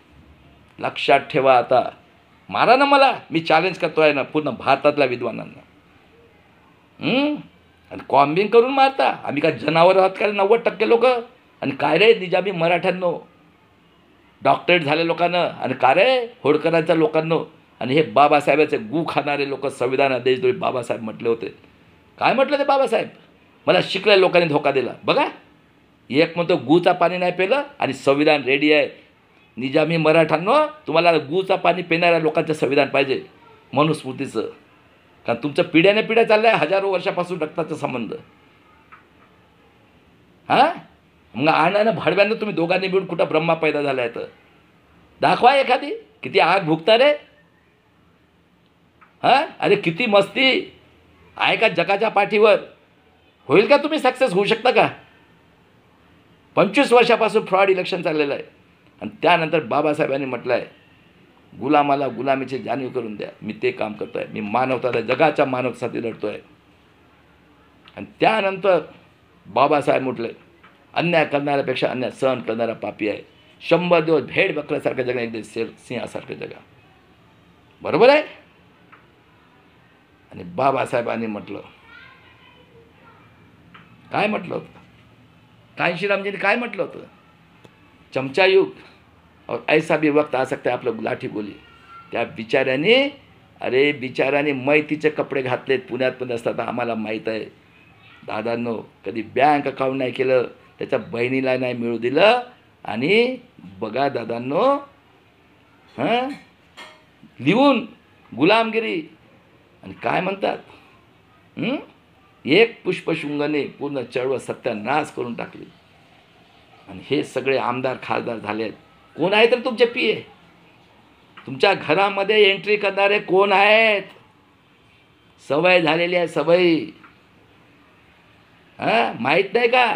Speaker 1: लक्षात ठेवा. आता मारा ना मला, मी चॅलेंज करतो आहे ना पूर्ण भारतातल्या विद्वानांना. आणि कॉम्बिंग करून मारता. आम्ही काय जनावर आहात का 90% लोक? आणि काय रे निजामी मराठ्यांनो, डॉक्टरेट झाले लोकांना, आणि का रे होडकरांच्या लोकांनो, आणि हे बाबासाहेबाचे गू खाणारे लोक संविधान देशद्रोही बाबासाहेब म्हटले होते. काय म्हटलं ते बाबासाहेब? मला शिकलेल्या लोकांनी धोका दिला. बघा, एक म्हणतो गूचा पाणी नाही पेलं आणि संविधान रेडी आहे. निजामी मराठ्यांनो, तुम्हाला गूचा पाणी पिणाऱ्या लोकांचं संविधान पाहिजे, मनुस्मृतीचं. कारण तुमचं पिढ्याने पिढ्या चाललं आहे, हजारो वर्षापासून रक्ताचा संबंध. हां, मग आणानं भाडव्यानं तुम्ही दोघांनी मिळून कुठं ब्रह्मा पैदा झाला आहे तर दाखवा एखादी. किती आग भुगता रे? हां, अरे किती मस्ती आहे का जगाच्या पाठीवर? होईल का? तुम्ही सक्सेस होऊ शकता का? 25 वर्षापासून फ्रॉड इलेक्शन चाललेलं आहे. आणि त्यानंतर बाबासाहेबांनी म्हटलं आहे, गुलामाला गुलामीची जाणीव करून द्या. मी ते काम करतो आहे. मी मानवताला, जगाच्या मानवतेसाठी लढतो आहे. आणि त्यानंतर बाबासाहेब म्हटले, अन्याय करणाऱ्यापेक्षा अन्याय सहन करणारा पापी आहे. 100 दिवस भेड बकऱ्यासारखं जगा, एक दिवस सिंहासारखं जगा. बरोबर आहे. आणि बाबासाहेबांनी म्हटलं, काय म्हटलं होतं? कांशीरामजींनी काय म्हटलं होतं? चमचा युग और ऐसा भी वक्त आ सकता है आपलं लाठी बोली. त्या बिचाऱ्याने, अरे बिचाऱ्याने मैतीचे कपडे घातलेत. पुण्यात पण असतात, आम्हाला माहीत आहे दादांनो. कधी बँक अकाउंट नाही केलं, त्याच्या बहिणीला नाही मिळू दिलं. आणि बघा दादांनो, हां, लिहून गुलामगिरी. आणि काय म्हणतात, एक पुष्पशृंगाने पूर्ण चळवळ सत्यानाश करून टाकली. आणि हे सगळे आमदार खासदार झाले आहेत. कोण आहे तर तुमचे PA? तुमच्या घरामध्ये एंट्री करणारे कोण आहेत? सवय झालेली आहे, सवय. हां, माहीत नाही का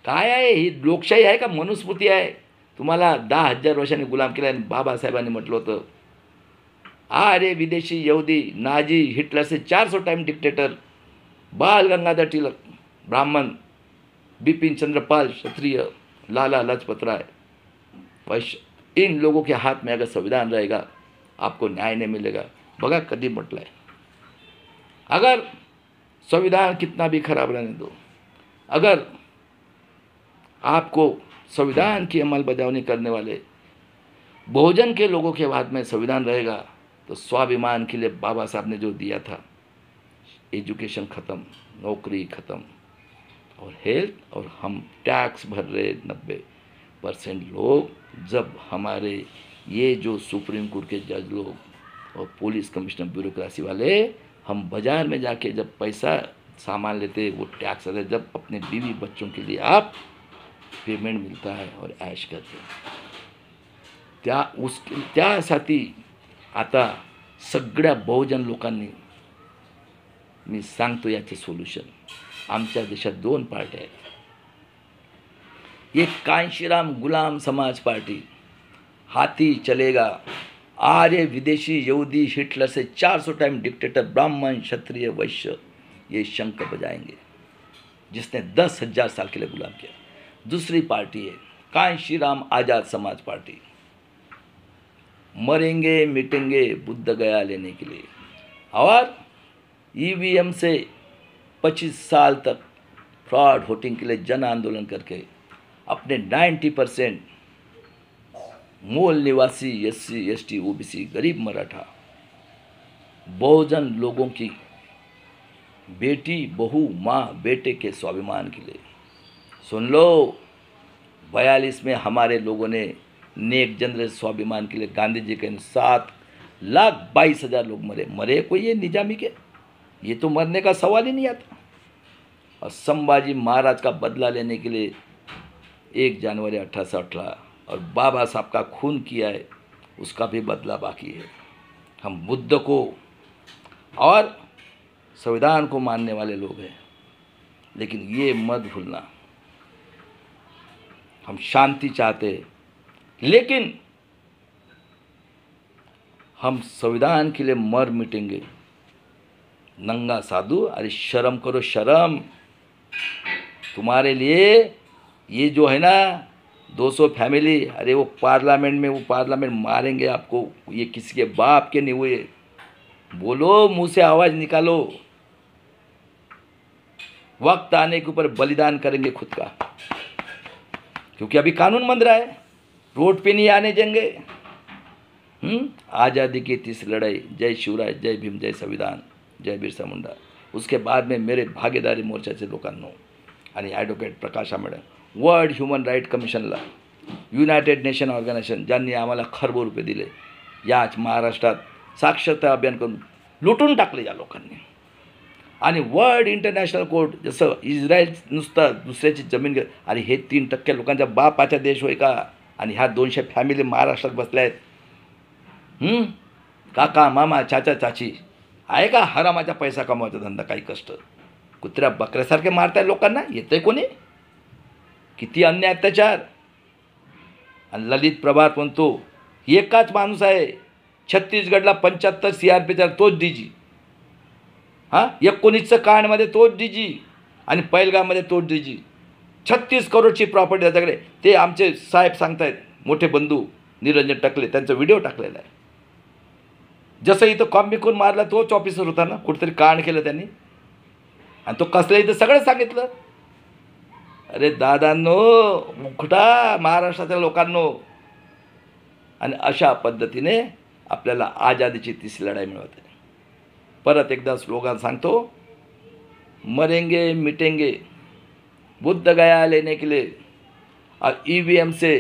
Speaker 1: काय आहे ही? लोकशाही आहे का मनुस्मृती आहे? तुम्हाला 10,000 वर्षांनी गुलाम केला. आणि बाबासाहेबांनी म्हटलं होतं, अरे विदेशी यहूदी नाजी हिटलर से 400 टाइम डिक्टेटर, बाल गंगाधर तिलक ब्राह्मण, बिपिन चंद्रपाल क्षत्रिय, लाला लाजपत राय वैश्य, इन लोगों के हाथ में अगर संविधान रहेगा आपको न्याय नहीं मिलेगा. बघा कधी म्हटलं आहे. अगर संविधान कितना भी खराब रहने दो, अगर आपको संविधान की अमलबजावनी करने वाले बहुजन के लोगों के हाथ में संविधान रहेगा तो स्वाभिमान के लिए बाबा साहब ने जो दिया था, एजुकेशन ख़त्म, नौकरी ख़त्म, और हेल्थ, और हम टैक्स भर रहे 90% लोग. जब हमारे ये जो सुप्रीम कोर्ट के जज लोग और पुलिस कमिश्नर ब्यूरोक्रेसी वाले, हम बाज़ार में जाके जब पैसा सामान लेते वो टैक्स अगर जब अपने बीवी बच्चों के लिए आप पेमेंट मिलता है और ऐश करते त्यासाठी आता सगळ्या बहुजन लोकांनी मी सांगतो याचे सोल्युशन. आमच्या देशात 2 पार्ट्या आहेत. एक कांशीराम गुलाम समाज पार्टी, हाथी चलेगा, आर्य विदेशी यहूदी हिटलर से 400 टाइम डिक्टेटर ब्राह्मण क्षत्रिय वैश्य ये शंख बजाएंगे, जिसने 10,000 साल के लिए गुलाम किया. दूसरी पार्टी है कांशीराम आज़ाद समाज पार्टी, मरेंगे मिटेंगे बुद्ध गया लेने के लिए, और ईवीएम से 25 साल तक फ्रॉड वोटिंग के लिए जन आंदोलन करके अपने 90% मूल निवासी SC ST OBC गरीब मराठा बहुजन लोगों की बेटी बहू माँ बेटे के स्वाभिमान के लिए. सुन लो, 42 में हमारे लोगों ने नेक जनरल स्वाभिमान के लिए गांधी जी के 7,22,000 लोग मरे कोई ये निजामी के, ये तो मरने का सवाल ही नहीं आता. और संभाजी महाराज का बदला लेने के लिए 1 जनवरी 1818 और बाबा साहब का खून किया है, उसका भी बदला बाकी है. हम बुद्ध को और संविधान को मानने वाले लोग हैं, लेकिन ये मत भूलना हम शांति चाहते हैं, लेकिन हम संविधान के लिए मर मिटेंगे. नंगा साधु, अरे शर्म करो शर्म. तुम्हारे लिए ये जो है ना 200 फैमिली, अरे वो पार्लियामेंट में, वो पार्लियामेंट मारेंगे आपको. ये किसी के बाप के नहीं हुए. बोलो, मुंह से आवाज़ निकालो. वक्त आने के ऊपर बलिदान करेंगे खुद का, क्योंकि अभी कानून बन रहा है, रोड पे नहीं आने देंगे. आज़ादी की तीसरी लड़ाई. जय शिवराय, जय भीम, जय संविधान, जय बिरसा मुंडा. उसके बाद में मेरे भागीदारी मोर्चाचे लोकांनो आणि advocate Prakash Ambedkar, world human right कमिशनला, युनायटेड नेशन ऑर्गनायझेशन ज्यांनी आम्हाला खरबो रुपये दिले, याच महाराष्ट्रात साक्षरता अभियान करून लुटून टाकले या लोकांनी. आणि वर्ल्ड इंटरनॅशनल कोर्ट, जसं इस्रायल नुसतं दुसऱ्याची जमीन घे, अरे हे 3% लोकांच्या बापाचा देश होय का? आणि ह्या 200 फॅमिली महाराष्ट्रात बसल्या आहेत. काका मामा चाचा चाची आहे का हरामाचा पैसा कमवायचा धंदा? काही कष्ट कुत्र्या बकऱ्यासारखे मारताय लोकांना. येतंय कोणी? किती अन्याय अत्याचार. आणि ललित प्रभात म्हणतो एकाच माणूस आहे छत्तीसगडला 75 CRPचा, तोच DG. 19चं कांडमध्ये तोच DG आणि पहिलगाममध्ये तोच DG. 36 करोडची प्रॉपर्टी त्याच्याकडे. ते आमचे साहेब सांगतायत, मोठे बंधू निरंजन टकले, त्यांचा व्हिडिओ टाकलेला आहे. जसं इथं कॉम्बिकून मारला तोच ऑफिसर होता ना, कुठेतरी कांड केलं त्यांनी, आणि तो कसलं इथं सगळं सांगितलं. अरे दादांनो, उखडा महाराष्ट्राच्या लोकांनो. आणि अशा पद्धतीने आपल्याला आझादीची तिसरी लढाई मिळवते. परत एकदा स्लोगन सांगतो, मरेंगे मिटेंगे बुद्ध गया लेने के लिए, और EVM से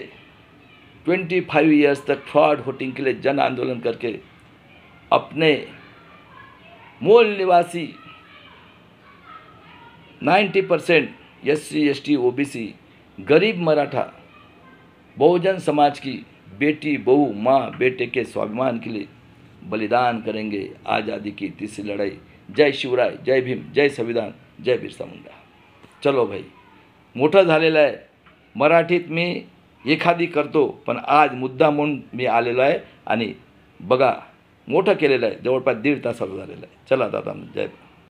Speaker 1: 25 ईयर्स तक फ्रॉड वोटिंग के लिए जन आंदोलन करके अपने मूल निवासी 90% SC ST OBC गरीब मराठा बहुजन समाज की बेटी बहू माँ बेटे के स्वाभिमान के लिए बलिदान करेंगे. आज़ादी की तीसरी लड़ाई. जय शिवराय, जय भीम, जय संविधान, जय बिरसा मुंडा. चलो भाई, मोठं झालेलं आहे. मराठीत मी एखादी करतो, पण आज मुद्दा म्हणून मी आलेलो आहे आणि बघा मोठं केलेलं आहे. जवळपास 1.5 तासाचं झालेलं आहे. चला दादा, जय.